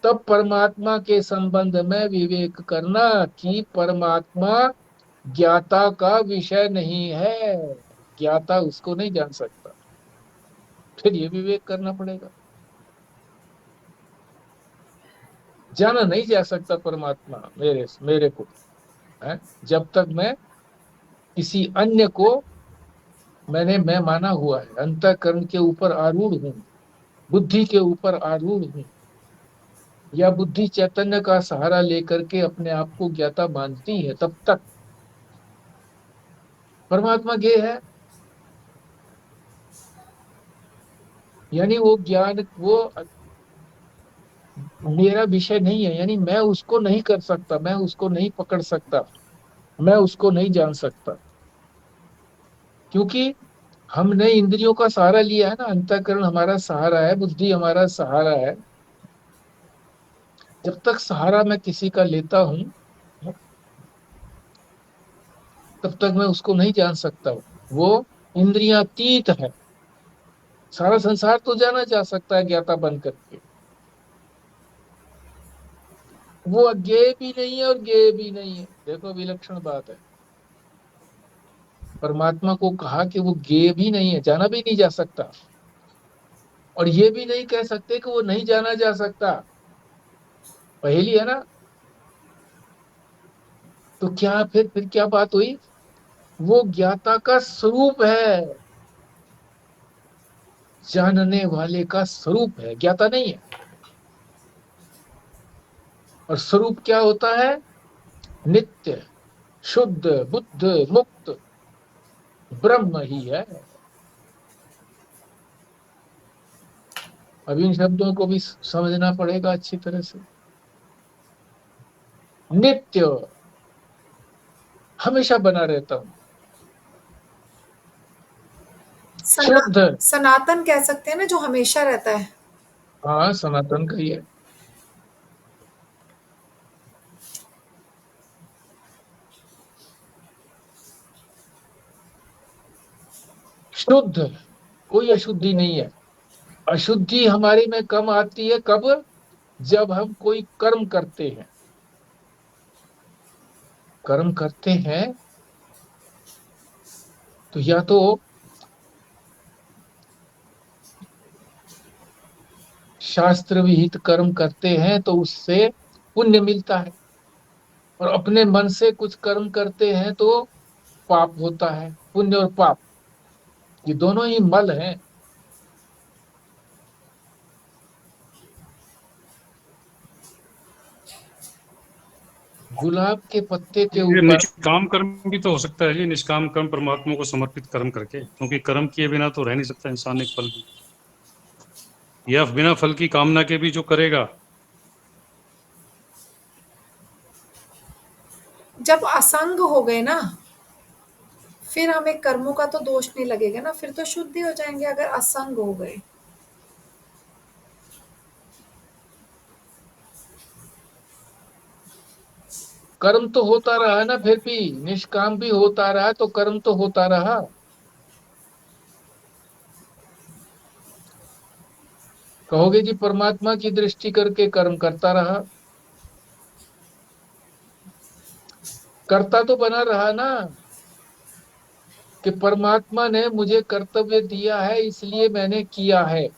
A: तब परमात्मा के संबंध में विवेक करना कि परमात्मा ज्ञाता का विषय नहीं है, ज्ञाता उसको नहीं जान सकता। फिर ये विवेक करना पड़ेगा। जाना नहीं जा सकता परमात्मा मेरे मेरे को, है, जब तक मैं किसी अन्य को मैं माना हुआ है, अंतःकरण के ऊपर आरूढ़ हूं, बुद्धि के ऊपर आरूढ़ हूं, या बुद्धि चैतन्य का सहारा लेकर के अपने आप को ज्ञाता मानती है, तब तक परमात्मा ज्ञेय है। यानी वो ज्ञान, वो मेरा विषय नहीं है, यानी मैं उसको नहीं कर सकता, मैं उसको नहीं पकड़ सकता, मैं उसको नहीं जान सकता। क्योंकि हमने इंद्रियों का सहारा लिया है ना, अंतःकरण हमारा सहारा है, बुद्धि हमारा सहारा है। जब तक सहारा मैं किसी का लेता हूं तब तक मैं उसको नहीं जान सकता। वो इंद्रियातीत है। सारा संसार तो जाना जा सकता है ज्ञाता बन करके। वो अज्ञेय भी नहीं है और ज्ञेय भी नहीं है, देखो विलक्षण बात है। परमात्मा को कहा कि वो ज्ञेय भी नहीं है, जाना भी नहीं जा सकता, और ये भी नहीं कह सकते कि वो नहीं जाना जा सकता। पहेली है ना। तो क्या फिर क्या बात हुई? वो ज्ञाता का स्वरूप है, जानने वाले का स्वरूप है, ज्ञाता नहीं है। और स्वरूप क्या होता है? नित्य, शुद्ध, बुद्ध, मुक्त ब्रह्म ही है। अब इन शब्दों को भी समझना पड़ेगा अच्छी तरह से। नित्य, हमेशा बना रहता हूं। शुद्ध,
B: सनातन कह सकते हैं ना, जो हमेशा रहता है।
A: हाँ सनातन का ही है। शुद्ध, कोई अशुद्धि नहीं है। अशुद्धि हमारे में कम आती है कब? जब हम कोई कर्म करते हैं। कर्म करते हैं तो या तो शास्त्र विहित कर्म करते हैं तो उससे पुण्य मिलता है, और अपने मन से कुछ कर्म करते हैं तो पाप होता है। पुण्य और पाप ये दोनों ही मल हैं। गुलाब के पत्ते के
C: ये
A: ऊपर
C: निष्काम कर्म भी तो हो सकता है जी, निष्काम कर्म परमात्मा को समर्पित कर्म करके, क्योंकि कर्म किए बिना तो रह नहीं सकता इंसान एक पल भी, या बिना फल की कामना के भी जो करेगा।
B: जब असंग हो गए ना, फिर हमें कर्मों का तो दोष नहीं लगेगा ना, फिर तो शुद्ध ही हो जाएंगे अगर असंग हो गए।
A: कर्म तो होता रहा ना, फिर भी निष्काम भी होता रहा तो कर्म तो होता रहा। कहोगे जी परमात्मा की दृष्टि करके कर्म करता रहा, करता तो बना रहा ना, कि परमात्मा ने मुझे कर्तव्य दिया है इसलिए मैंने किया है।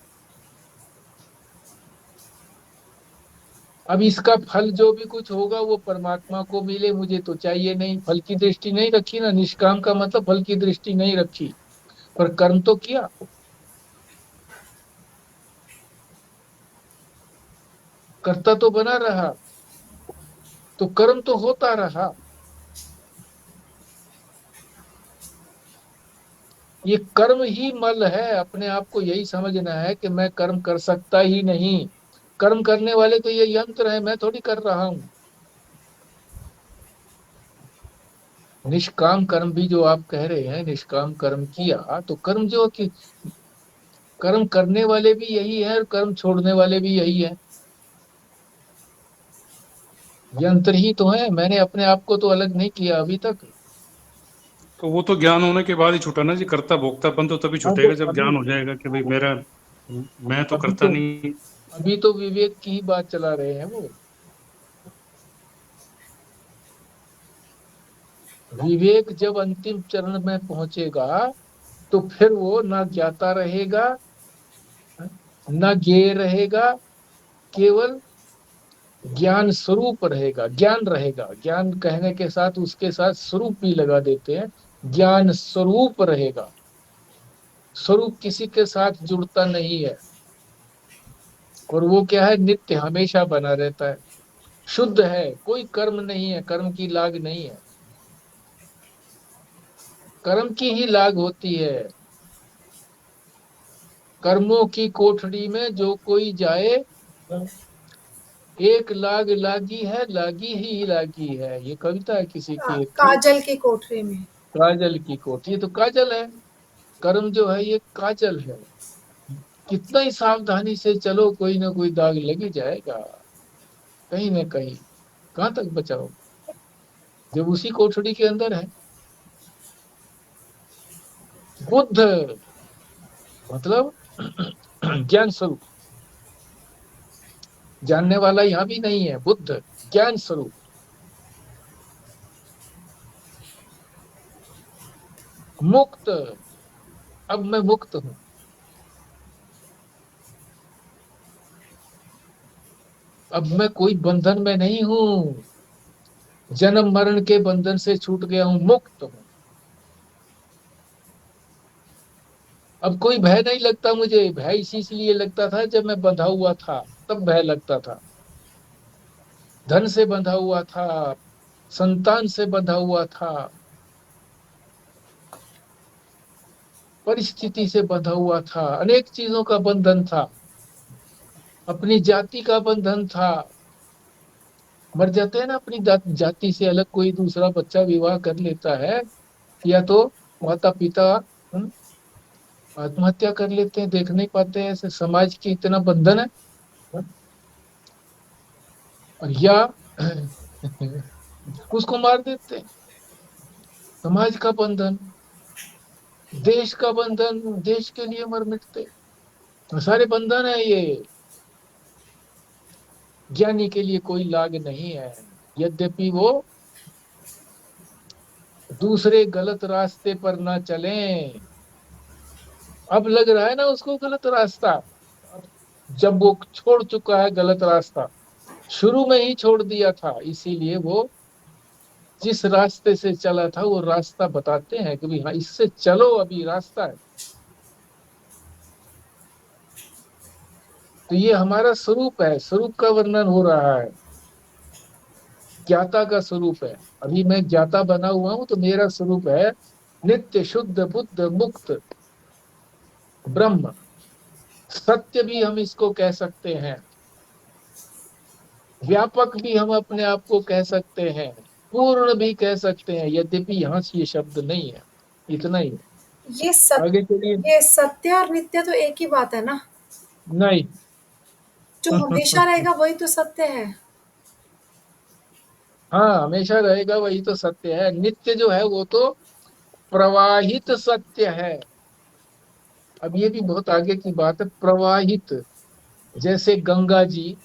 A: अब इसका फल जो भी कुछ होगा वो परमात्मा को मिले, मुझे तो चाहिए नहीं। फल की दृष्टि नहीं रखी ना, निष्काम का मतलब फल की दृष्टि नहीं रखी, पर कर्म तो किया, करता तो बना रहा, तो कर्म तो होता रहा। ये कर्म ही मल है, अपने आप को यही समझना है कि मैं कर्म कर सकता ही नहीं। कर्म करने वाले तो ये यंत्र है, मैं थोड़ी कर रहा हूं। निष्काम कर्म भी जो आप कह रहे हैं, निष्काम कर्म किया तो कर्म जो कि कर्म करने वाले भी यही है और कर्म छोड़ने वाले भी यही है। यंत्र ही तो है, मैंने अपने आप को तो अलग नहीं किया अभी तक।
C: तो वो तो ज्ञान होने के बाद ही छूटा ना जी, कर्ता भोक्तापन तो तभी
A: हाँ तो
C: छूटेगा जब
A: अभी
C: ज्ञान हो जाएगा कि भाई मेरा, मैं तो
A: अभी
C: करता
A: तो
C: नहीं।
A: अभी तो विवेक की ही बात चला रहे हैं वो। विवेक जब अंतिम चरण में पहुंचेगा तो फिर वो ना ज्ञाता रहेगा ना ज्ञेय रहेगा, केवल ज्ञान स्वरूप रहेगा, ज्ञान रहेगा। ज्ञान कहने के साथ उसके साथ स्वरूप भी लगा देते हैं, ज्ञान स्वरूप रहेगा। स्वरूप किसी के साथ जुड़ता नहीं है, और वो क्या है, नित्य हमेशा बना रहता है, शुद्ध है, कोई कर्म नहीं है, कर्म की लाग नहीं है। कर्म की ही लाग होती है। कर्मों की कोठरी में जो कोई जाए, एक लाग लागी है, लागी ही लागी है। ये कविता है किसी की एक की।
B: काजल की कोठरी में।
A: काजल की कोठी, ये तो काजल है। कर्म जो है ये काजल है। कितना ही सावधानी से चलो कोई ना कोई दाग लग ही जाएगा, कहीं ना कहीं। कहाँ तक बचाओ जब उसी कोठड़ी के अंदर है। बुद्ध मतलब ज्ञान स्वरूप, जानने वाला यहाँ भी नहीं है, बुद्ध ज्ञान स्वरूप। मुक्त, अब मैं मुक्त हूं। अब मैं कोई बंधन में नहीं हूं, जन्म मरण के बंधन से छूट गया हूं, मुक्त हूं। अब कोई भय नहीं लगता मुझे। भय इसी इसलिए लगता था जब मैं बंधा हुआ था, तब भय लगता था। धन से बंधा हुआ था, संतान से बंधा हुआ था, परिस्थिति से बंधा हुआ था, अनेक चीजों का बंधन था, अपनी जाति का बंधन था। मर जाते हैं ना, अपनी जाति से अलग कोई दूसरा बच्चा विवाह कर लेता है, या तो माता पिता आत्महत्या कर लेते हैं, देख नहीं पाते हैं, ऐसे समाज की इतना बंधन है। और या उसको मार देते हैं। समाज का बंधन, देश का बंधन, देश के लिए मर मिटते। सारे बंधन है ये। ज्ञानी के लिए कोई लाग नहीं है, यद्यपि वो दूसरे गलत रास्ते पर ना चलें। अब लग रहा है ना उसको गलत रास्ता, जब वो छोड़ चुका है गलत रास्ता, शुरू में ही छोड़ दिया था, इसीलिए वो जिस रास्ते से चला था वो रास्ता बताते हैं कि भाई हाँ इससे चलो, अभी रास्ता है। तो ये हमारा स्वरूप है, स्वरूप का वर्णन हो रहा है, ज्ञाता का स्वरूप है। अभी मैं ज्ञाता बना हुआ हूं तो मेरा स्वरूप है नित्य शुद्ध बुद्ध मुक्त ब्रह्म। सत्य भी हम इसको कह सकते हैं, व्यापक भी हम अपने आप को कह सकते हैं, पूर्ण भी कह सकते हैं, यद्यपि यहाँ से ये शब्द नहीं है। इतना ही है।
B: ये सत्य,
A: आगे चलिए।
B: ये सत्य और नित्य तो एक ही बात है ना।
A: नहीं।
B: जो हमेशा रहेगा वही तो सत्य है।
A: हाँ, हमेशा रहेगा वही तो सत्य है। नित्य जो है वो तो प्रवाहित सत्य है। अब ये भी बहुत आगे की बात है, प्रवाहित। जैसे गंगा जी,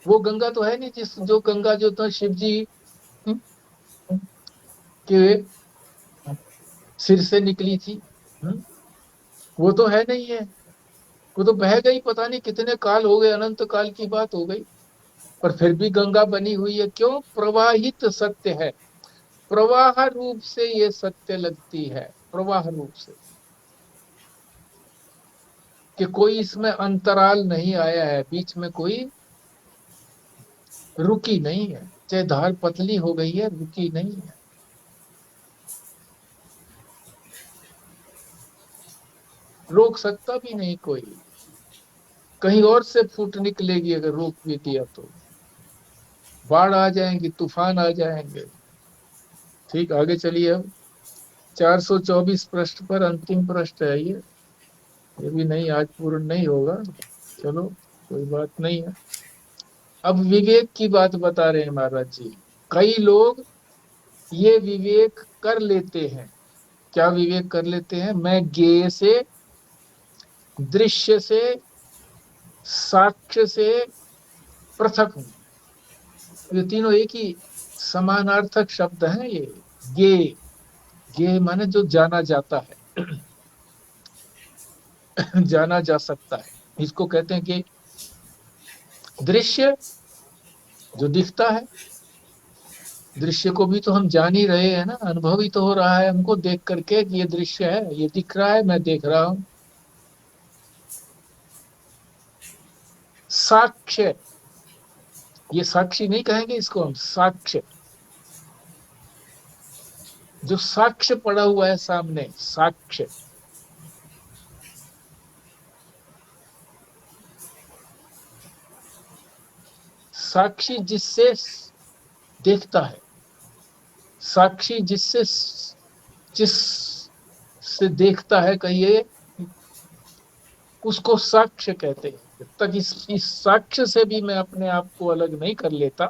A: वो गंगा तो है नहीं, जिस जो गंगा जो था शिव जी के सिर से निकली थी, वो तो है नहीं है। वो तो बह गई, पता नहीं कितने काल हो गए, अनंत काल की बात हो गई, पर फिर भी गंगा बनी हुई है। क्यों? प्रवाहित सत्य है, प्रवाह रूप से ये सत्य लगती है, प्रवाह रूप से, कि कोई इसमें अंतराल नहीं आया है, बीच में कोई रुकी नहीं है, चाहे धार पतली हो गई है, रुकी नहीं है। रोक सकता भी नहीं कोई, कहीं और से फूट निकलेगी अगर रोक भी दिया तो। बाढ़ आ जाएंगी, तूफान आ जाएंगे। ठीक, आगे चलिए। अब 424 पृष्ठ पर अंतिम पृष्ठ है ये भी नहीं, आज पूर्ण नहीं होगा, चलो कोई बात नहीं है। अब विवेक की बात बता रहे हैं महाराज जी। कई लोग ये विवेक कर लेते हैं। क्या विवेक कर लेते हैं? मैं ज्ञेय से, दृश्य से, साक्ष्य से पृथक हूं। ये तीनों एक ही समानार्थक शब्द हैं ये। ज्ञेय, ज्ञेय माने जो जाना जाता है, जाना जा सकता है, इसको कहते हैं कि दृश्य जो दिखता है। दृश्य को भी तो हम जान ही रहे हैं ना, अनुभव ही तो हो रहा है हमको देख करके कि ये दृश्य है, ये दिख रहा है, मैं देख रहा हूं। साक्ष्य, ये साक्षी नहीं कहेंगे इसको हम, साक्ष्य, जो साक्ष्य पड़ा हुआ है सामने, साक्ष्य। साक्षी जिससे देखता है, साक्षी जिससे, जिस से देखता है, कहिए, उसको साक्ष्य कहते हैं। जब तक इस साक्ष्य से भी मैं अपने आप को अलग नहीं कर लेता,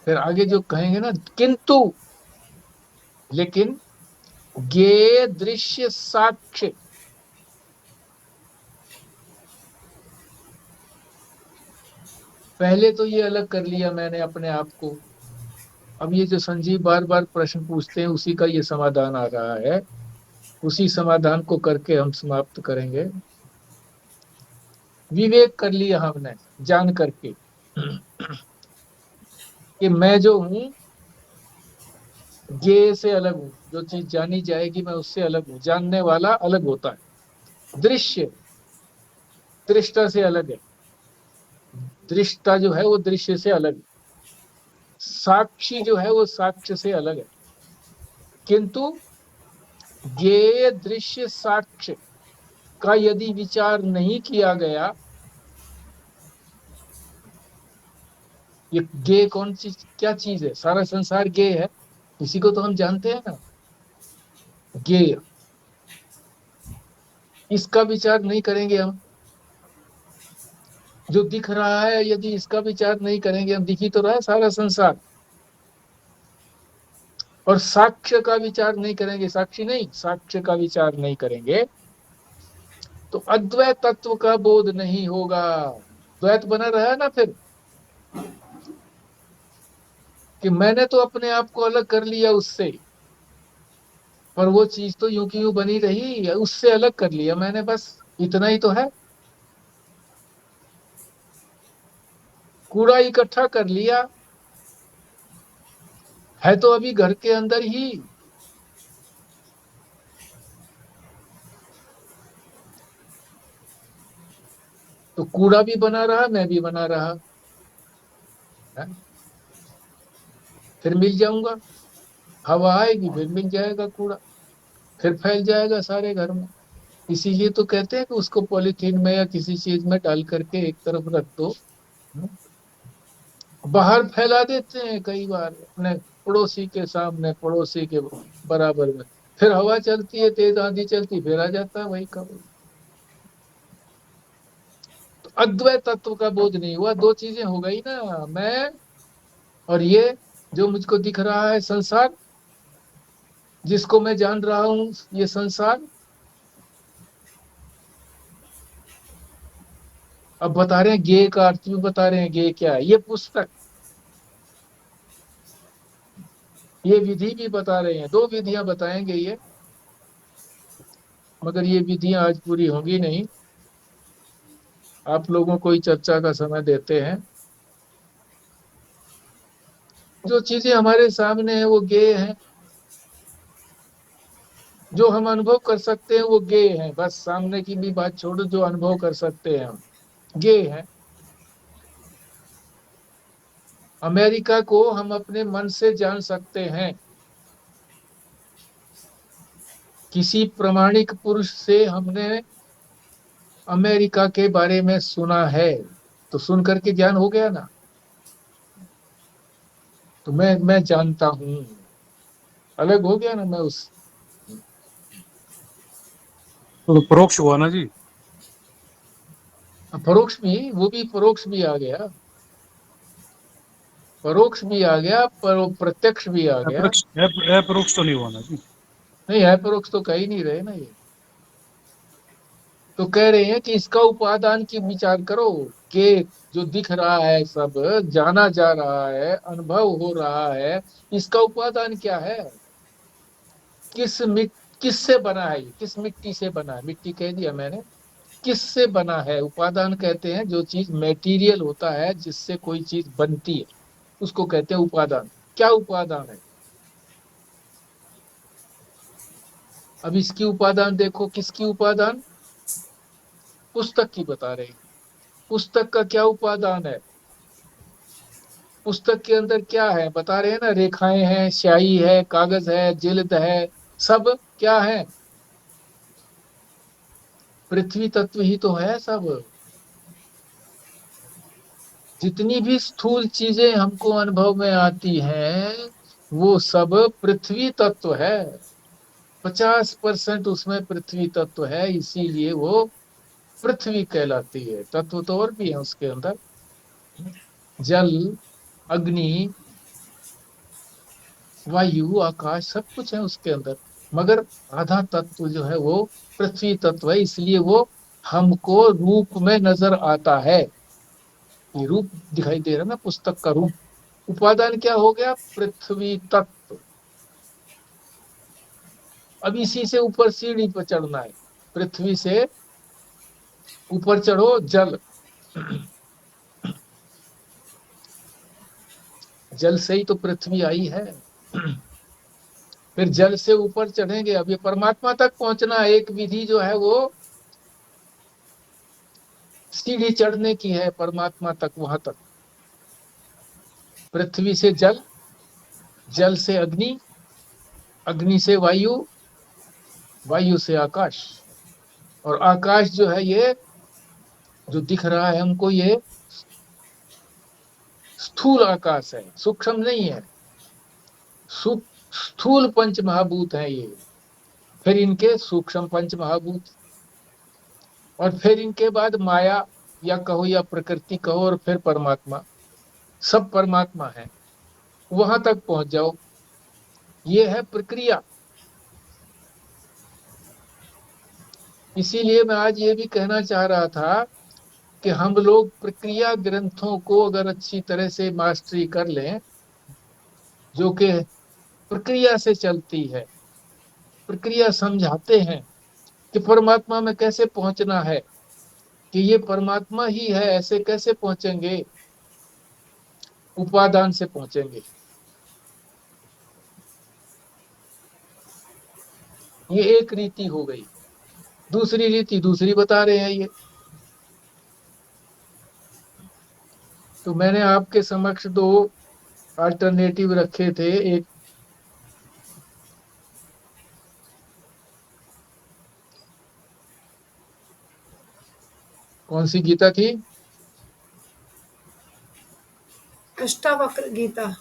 A: फिर आगे जो कहेंगे ना, किंतु, लेकिन, ज्ञेय दृश्य साक्ष्य, पहले तो ये अलग कर लिया मैंने अपने आप को। अब ये जो संजीव बार बार प्रश्न पूछते हैं उसी का ये समाधान आ रहा है, उसी समाधान को करके हम समाप्त करेंगे। विवेक कर लिया हमने जान करके कि मैं जो हूं ज्ञेय से अलग हूं, जो चीज जानी जाएगी मैं उससे अलग हूं, जानने वाला अलग होता है। दृश्य दृष्टा से अलग है, दृष्टा जो है वो दृश्य से अलग है, साक्षी जो है वो साक्ष्य से अलग है। किंतु ज्ञेय दृश्य साक्ष्य का यदि विचार नहीं किया गया, ये ज्ञेय कौन सी क्या चीज है? सारा संसार ज्ञेय है, इसी को तो हम जानते हैं ना, ज्ञेय। इसका विचार नहीं करेंगे हम, जो दिख रहा है यदि इसका विचार नहीं करेंगे हम, दिख ही तो रहा है सारा संसार, और साक्ष्य का विचार नहीं करेंगे, साक्षी नहीं, साक्ष्य का विचार नहीं करेंगे, तो अद्वैत तत्व का बोध नहीं होगा। द्वैत बना रहा है ना फिर, कि मैंने तो अपने आप को अलग कर लिया उससे, पर वो चीज तो यूं की यूं बनी रही, उससे अलग कर लिया मैंने, बस इतना ही तो है। कूड़ा इकट्ठा कर लिया, है तो अभी घर के अंदर ही। तो कूड़ा भी बना रहा, मैं भी बना रहा है? फिर मिल जाऊंगा, हवा आएगी फिर मिल जाएगा कूड़ा, फिर फैल जाएगा सारे घर में। इसीलिए तो कहते हैं कि उसको पॉलीथीन में या किसी चीज में डाल करके एक तरफ रख दो। बाहर फैला देते हैं कई बार अपने पड़ोसी के सामने, पड़ोसी के बराबर में, फिर हवा चलती है, तेज आंधी चलती, फिर आ जाता है वही का वही। तो अद्वैत तत्व का बोध नहीं हुआ, दो चीजें हो गई ना, मैं और ये जो मुझको दिख रहा है संसार, जिसको मैं जान रहा हूं, ये संसार। अब बता रहे हैं ज्ञेय का अर्थ भी बता रहे हैं, ज्ञेय क्या है, ये पुस्तक, ये विधि भी बता रहे हैं, दो विधियां बताएंगे ये, मगर ये विधियां आज पूरी होंगी नहीं। आप लोगों को ही चर्चा का समय देते हैं। जो चीजें हमारे सामने है वो ज्ञेय है, जो हम अनुभव कर सकते हैं वो ज्ञेय है, बस सामने की भी बात छोड़ो, जो अनुभव कर सकते हैं हम ज्ञेय है। अमेरिका को हम अपने मन से जान सकते हैं, किसी प्रमाणिक पुरुष से हमने अमेरिका के बारे में सुना है, तो सुन करके ज्ञान हो गया ना, तो मैं जानता हूं, अलग हो गया ना मैं उस।
C: तो परोक्ष हुआ ना जी।
A: परोक्ष भी, वो भी परोक्ष भी आ गया, परोक्ष भी आ गया, पर प्रत्यक्ष भी आ गया।
C: अपरोक्ष अपरोक्ष तो नहीं हुआ ना जी।
A: नहीं है, परोक्ष तो कह ही नहीं रहे ना ये, तो कह रहे हैं कि इसका उपादान की विचार करो, कि जो दिख रहा है सब, जाना जा रहा है, अनुभव हो रहा है, इसका उपादान क्या है, किस किससे बना है ये, किस मिट्टी से बना है, मिट्टी कह दिया मैंने, किससे बना है। उपादान कहते हैं जो चीज मेटीरियल होता है, जिससे कोई चीज बनती है, उसको कहते हैं उपादान। क्या उपादान है, अब इसकी उपादान देखो, किसकी उपादान, पुस्तक की बता रहे हैं। पुस्तक का क्या उपादान है, पुस्तक के अंदर क्या है बता रहे हैं ना, रेखाएं हैं, स्याही है, कागज है, जिल्द है, सब क्या है, पृथ्वी तत्व ही तो है सब। जितनी भी स्थूल चीजें हमको अनुभव में आती हैं, वो सब पृथ्वी तत्व है, 50% उसमें पृथ्वी तत्व है, इसीलिए वो पृथ्वी कहलाती है। तत्व तो और भी है उसके अंदर, जल, अग्नि, वायु, आकाश, सब कुछ है उसके अंदर, मगर आधा तत्व जो है वो पृथ्वी तत्व है, इसलिए वो हमको रूप में नजर आता है। ये रूप दिखाई दे रहा है ना, पुस्तक का रूप। उपादान क्या हो गया, पृथ्वी तत्व। अब इसी से ऊपर सीढ़ी पर चढ़ना है, पृथ्वी से ऊपर चढ़ो, जल, जल से ही तो पृथ्वी आई है। फिर जल से ऊपर चढ़ेंगे, अब ये परमात्मा तक पहुंचना एक विधि जो है वो सीढ़ी चढ़ने की है, परमात्मा तक, वहां तक। पृथ्वी से जल, जल से अग्नि, अग्नि से वायु, वायु से आकाश, और आकाश जो है ये जो दिख रहा है हमको, ये स्थूल आकाश है, सूक्ष्म नहीं है। स्थूल पंच महाभूत है ये, फिर इनके सूक्ष्म पंच महाभूत, और फिर इनके बाद माया या कहो या प्रकृति कहो, और फिर परमात्मा, सब परमात्मा है। वहां तक पहुंच जाओ, ये है प्रक्रिया। इसीलिए मैं आज ये भी कहना चाह रहा था कि हम लोग प्रक्रिया ग्रंथों को अगर अच्छी तरह से मास्टरी कर लें, जो कि प्रक्रिया से चलती है, प्रक्रिया समझाते हैं कि परमात्मा में कैसे पहुंचना है, कि ये परमात्मा ही है, ऐसे कैसे पहुंचेंगे, उपादान से पहुंचेंगे। ये एक रीति हो गई। दूसरी रीति दूसरी बता रहे हैं ये। तो मैंने आपके समक्ष दो अल्टरनेटिव रखे थे। एक कौन सी गीता थी?
B: अष्टावक्र गीता।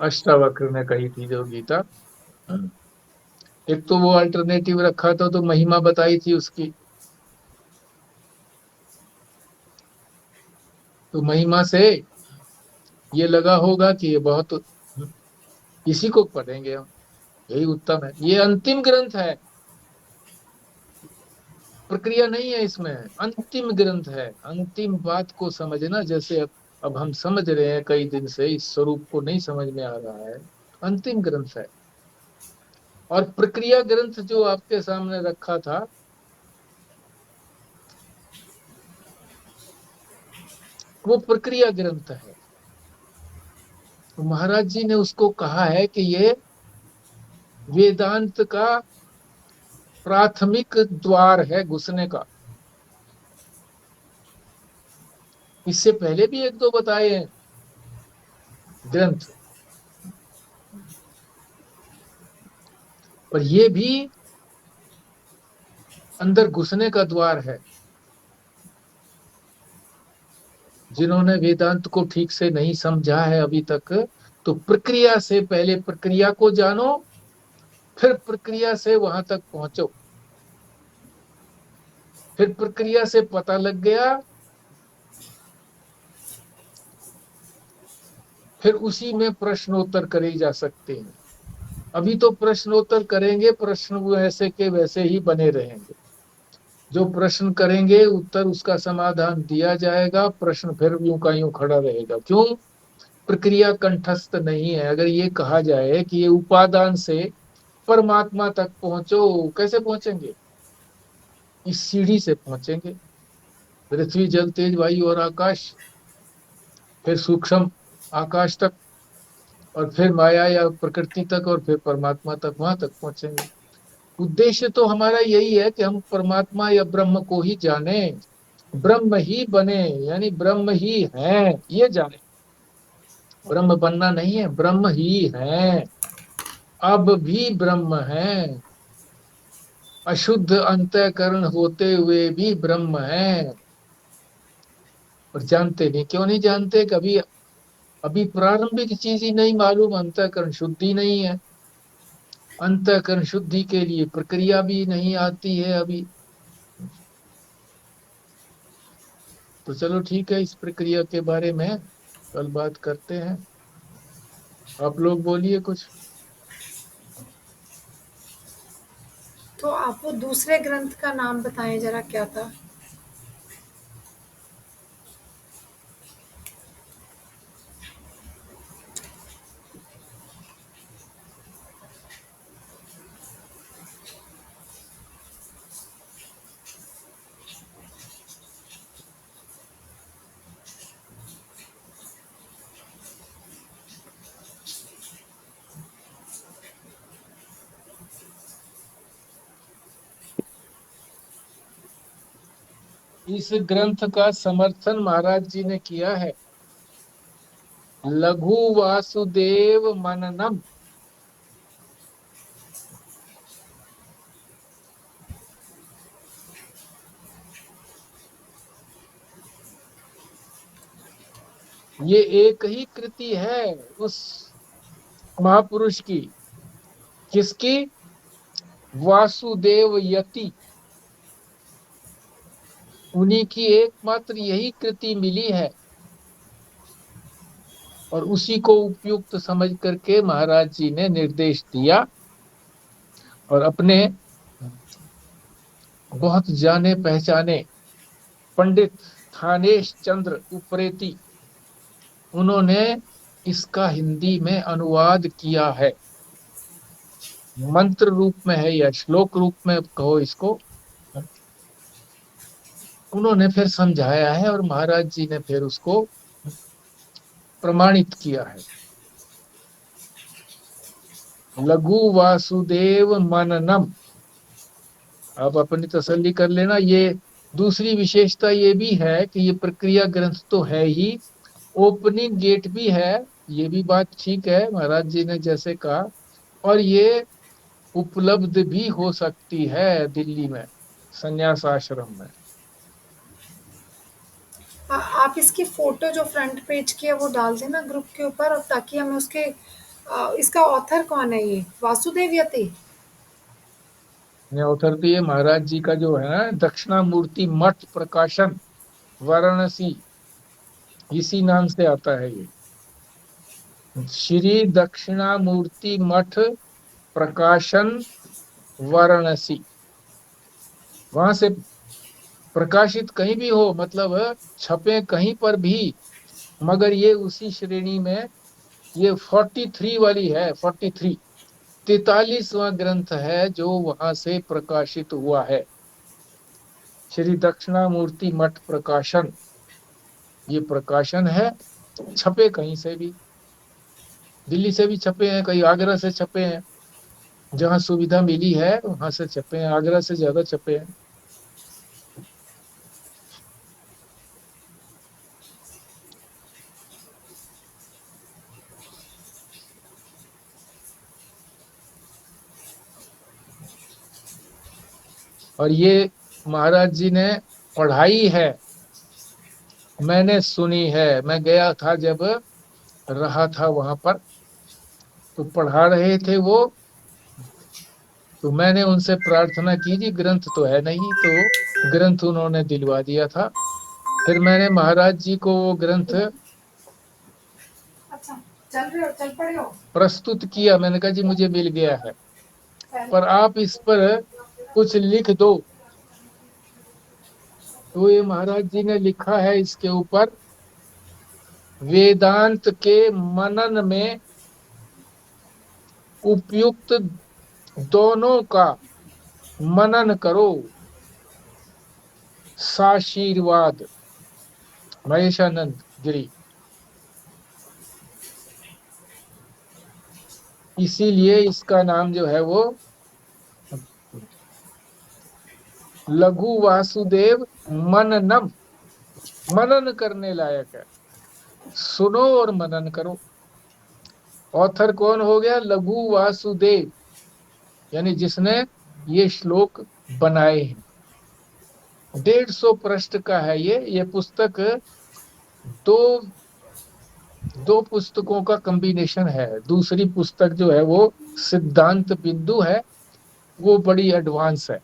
A: अष्टावक्र ने कही थी जो गीता। एक तो वो अल्टरनेटिव रखा था, तो महिमा बताई थी उसकी। तो महिमा से ये लगा होगा कि ये बहुत, इसी को पढ़ेंगे हम, यही उत्तम है। ये अंतिम ग्रंथ है, प्रक्रिया नहीं है इसमें, अंतिम ग्रंथ है। अंतिम बात को समझना, जैसे अब हम समझ रहे हैं कई दिन से, इस स्वरूप को नहीं समझ में आ रहा है, अंतिम ग्रंथ है। और प्रक्रिया ग्रंथ जो आपके सामने रखा था, वो प्रक्रिया ग्रंथ है। तो महाराज जी ने उसको कहा है कि ये वेदांत का प्राथमिक द्वार है घुसने का। इससे पहले भी एक दो बताए हैं ग्रंथ, पर ये भी अंदर घुसने का द्वार है। जिन्होंने वेदांत को ठीक से नहीं समझा है अभी तक, तो प्रक्रिया से पहले प्रक्रिया को जानो, फिर प्रक्रिया से वहां तक पहुंचो। फिर प्रक्रिया से पता लग गया, फिर उसी में प्रश्नोत्तर करे जा सकते हैं। अभी तो प्रश्नोत्तर करेंगे, प्रश्न वैसे के वैसे ही बने रहेंगे। जो प्रश्न करेंगे, उत्तर उसका समाधान दिया जाएगा, प्रश्न फिर यूं का यूं खड़ा रहेगा। क्यों? प्रक्रिया कंठस्थ नहीं है। अगर ये कहा जाए कि ये उपादान से परमात्मा तक पहुंचो, कैसे पहुंचेंगे? इस सीढ़ी से पहुंचेंगे। पृथ्वी, जल, तेज, वायु और आकाश, फिर सूक्ष्म आकाश तक, और फिर माया या प्रकृति तक, और फिर परमात्मा तक, वहां तक पहुंचेंगे। उद्देश्य तो हमारा यही है कि हम परमात्मा या ब्रह्म को ही जाने, ब्रह्म ही बने, यानी ब्रह्म ही है ये जाने। ब्रह्म बनना नहीं है, ब्रह्म ही है, अब भी ब्रह्म है। अशुद्ध अंतःकरण होते हुए भी ब्रह्म है। और जानते नहीं। क्यों नहीं जानते? कभी अभी प्रारंभिक चीज ही नहीं मालूम, अंतःकरण शुद्धि नहीं है। अंतःकरण शुद्धि के लिए प्रक्रिया भी नहीं आती है अभी। तो चलो ठीक है, इस प्रक्रिया के बारे में कल बात करते हैं। आप लोग बोलिए कुछ।
B: तो आप वो दूसरे ग्रंथ का नाम बताएं जरा, क्या था?
A: इस ग्रंथ का समर्थन महाराज जी ने किया है लघु वासुदेव मननम। ये एक ही कृति है उस महापुरुष की। किसकी? वासुदेव यति। उन्हीं की एकमात्र यही कृति मिली है। और उसी को उपयुक्त समझ करके महाराज जी ने निर्देश दिया और अपने बहुत जाने पहचाने पंडित थानेश चंद्र उप्रेती, उन्होंने इसका हिंदी में अनुवाद किया है। मंत्र रूप में है या श्लोक रूप में कहो इसको, उन्होंने फिर समझाया है और महाराज जी ने फिर उसको प्रमाणित किया है। लघु वासुदेव मननम, आप अपनी तसल्ली कर लेना। ये दूसरी विशेषता ये भी है कि ये प्रक्रिया ग्रंथ तो है ही, ओपनिंग गेट भी है, ये भी बात ठीक है महाराज जी ने जैसे कहा, और ये उपलब्ध भी हो सकती है दिल्ली में संन्यास आश्रम में।
B: आप इसकी फोटो जो फ्रंट पेज की है वो डाल देना ग्रुप के ऊपर, और ताकि हमें उसके इसका ऑथर कौन है, ये वासुदेव यति?
A: ने ऑथर दिए महाराज जी का जो है ना, दक्षिणामूर्ति मठ प्रकाशन वाराणसी, इसी नाम से आता है ये, श्री दक्षिणामूर्ति मठ प्रकाशन वाराणसी। वहां से प्रकाशित कहीं भी हो, मतलब छपे कहीं पर भी, मगर ये उसी श्रेणी में, ये 43 वाली है, 43वां ग्रंथ है जो वहां से प्रकाशित हुआ है, श्री दक्षिणामूर्ति मठ प्रकाशन। ये प्रकाशन है, छपे कहीं से भी, दिल्ली से भी छपे हैं, कहीं आगरा से छपे हैं, जहां सुविधा मिली है वहां से छपे हैं, आगरा से ज्यादा छपे हैं। और ये महाराज जी ने पढ़ाई है, मैंने सुनी है, मैं गया था जब रहा था वहां पर, तो पढ़ा रहे थे वो, तो मैंने उनसे प्रार्थना की जी ग्रंथ तो है नहीं, तो ग्रंथ उन्होंने दिलवा दिया था। फिर मैंने महाराज जी को वो ग्रंथ
B: अच्छा, चल पड़े हो?
A: प्रस्तुत किया, मैंने कहा जी मुझे मिल गया है, पर आप इस पर कुछ लिख दो। तो ये महाराज जी ने लिखा है इसके ऊपर, वेदांत के मनन में उपयुक्त दोनों का मनन करो, साशीर्वाद, महेशानंद गिरी। इसीलिए इसका नाम जो है वो लघु वासुदेव मननम, मनन करने लायक है, सुनो और मनन करो। ऑथर कौन हो गया? लघु वासुदेव, यानी जिसने ये श्लोक बनाए हैं। 150 पृष्ठ का है ये पुस्तक, दो पुस्तकों का कॉम्बिनेशन है। दूसरी पुस्तक जो है वो सिद्धांत बिंदु है, वो बड़ी एडवांस है।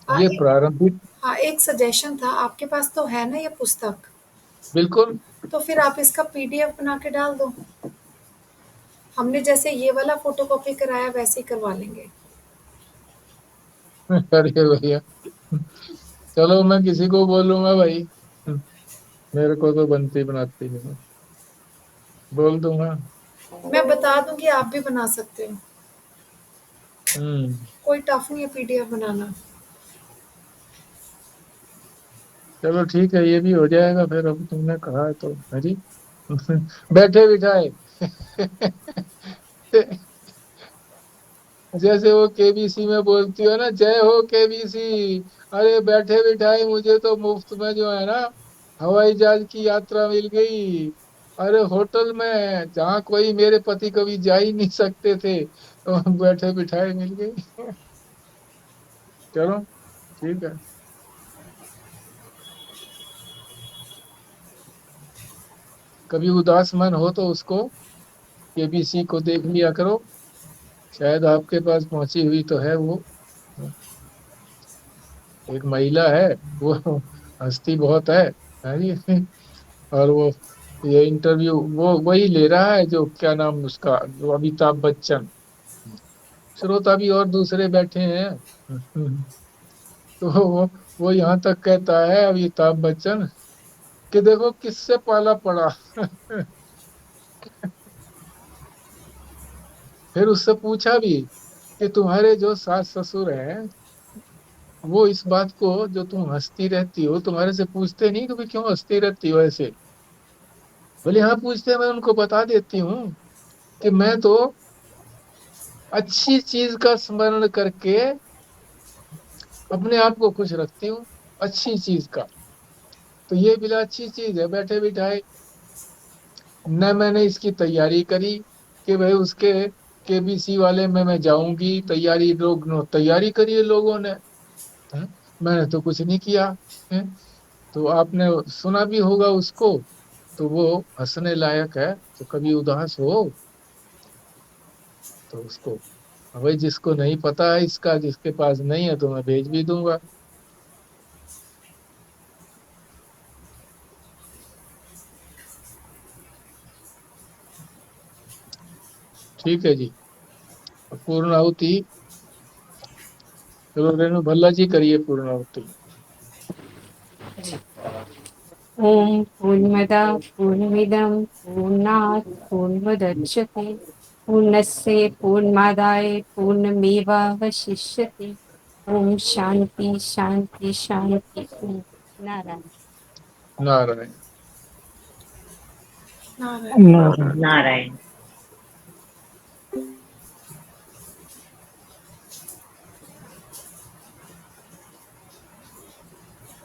A: ये प्रारंभिक।
B: हाँ, एक सजेशन था, आपके पास तो है ना ये पुस्तक?
A: बिल्कुल।
B: तो फिर आप इसका पीडीएफ बना के डाल दो, हमने जैसे ये वाला फोटोकॉपी कराया वैसे ही करवा लेंगे।
A: अरे भैया, चलो मैं किसी को बोलूंगा भाई, मेरे को तो बनती बनाती है, बोल दूंगा।
B: मैं बता दूंगी, आप भी बना सकते हो,
A: हम्म,
B: कोई टफ नहीं है पीडीएफ बनाना।
A: चलो ठीक है, ये भी हो जाएगा फिर, अब तुमने कहा है तो। अजी बैठे बिठाए जैसे वो केबीसी में बोलती हो ना, जय हो केबीसी, अरे बैठे बिठाए मुझे तो मुफ्त में जो है ना हवाई जहाज की यात्रा मिल गई। अरे होटल में जहाँ कोई मेरे पति कभी जा ही नहीं सकते थे, तो बैठे बिठाए मिल गई। चलो ठीक है। कभी उदास मन हो तो उसको, केबीसी को देख लिया करो, शायद आपके पास पहुंची हुई तो है वो, एक महिला है वो, हंसती बहुत है। हाँ जी। और वो ये इंटरव्यू वो वही ले रहा है जो क्या नाम उसका, जो अमिताभ बच्चन। श्रोता भी और दूसरे बैठे हैं। तो वो यहाँ तक कहता है अमिताभ बच्चन कि देखो किससे पाला पड़ा। फिर उससे पूछा भी कि तुम्हारे जो सास ससुर हैं वो इस बात को जो तुम हंसती रहती हो तुम्हारे से पूछते नहीं कि क्यों हंसती रहती हो ऐसे। बोले हाँ पूछते हैं, मैं उनको बता देती हूँ कि मैं तो अच्छी चीज का स्मरण करके अपने आप को खुश रखती हूँ, अच्छी चीज का। तो ये बिला अच्छी चीज है बैठे बिठाए। न मैंने इसकी तैयारी करी कि भाई उसके केबीसी वाले में मैं जाऊंगी, तैयारी लोग तैयारी करी है लोगों ने। हैं? मैंने तो कुछ नहीं किया है। तो आपने सुना भी होगा उसको। तो वो हंसने लायक है। तो कभी उदास हो तो उसको, भाई जिसको नहीं पता है इसका, जिसके पास नहीं है तो मैं भेज भी दूंगा। ठीक है जी। पूर्ण आहुति, चलो रेणु भल्ला जी करिए पूर्ण आहुति।
D: ॐ पूर्णमदः पूर्णमिदं पूर्णात् पूर्णमुदच्यते पूर्णस्य पूर्णमादाय पूर्णमेवावशिष्यते। ॐ शान्ति शान्ति शान्ति। ॐ नारायण।
A: नारायण।
B: नारायण।
E: नारायण।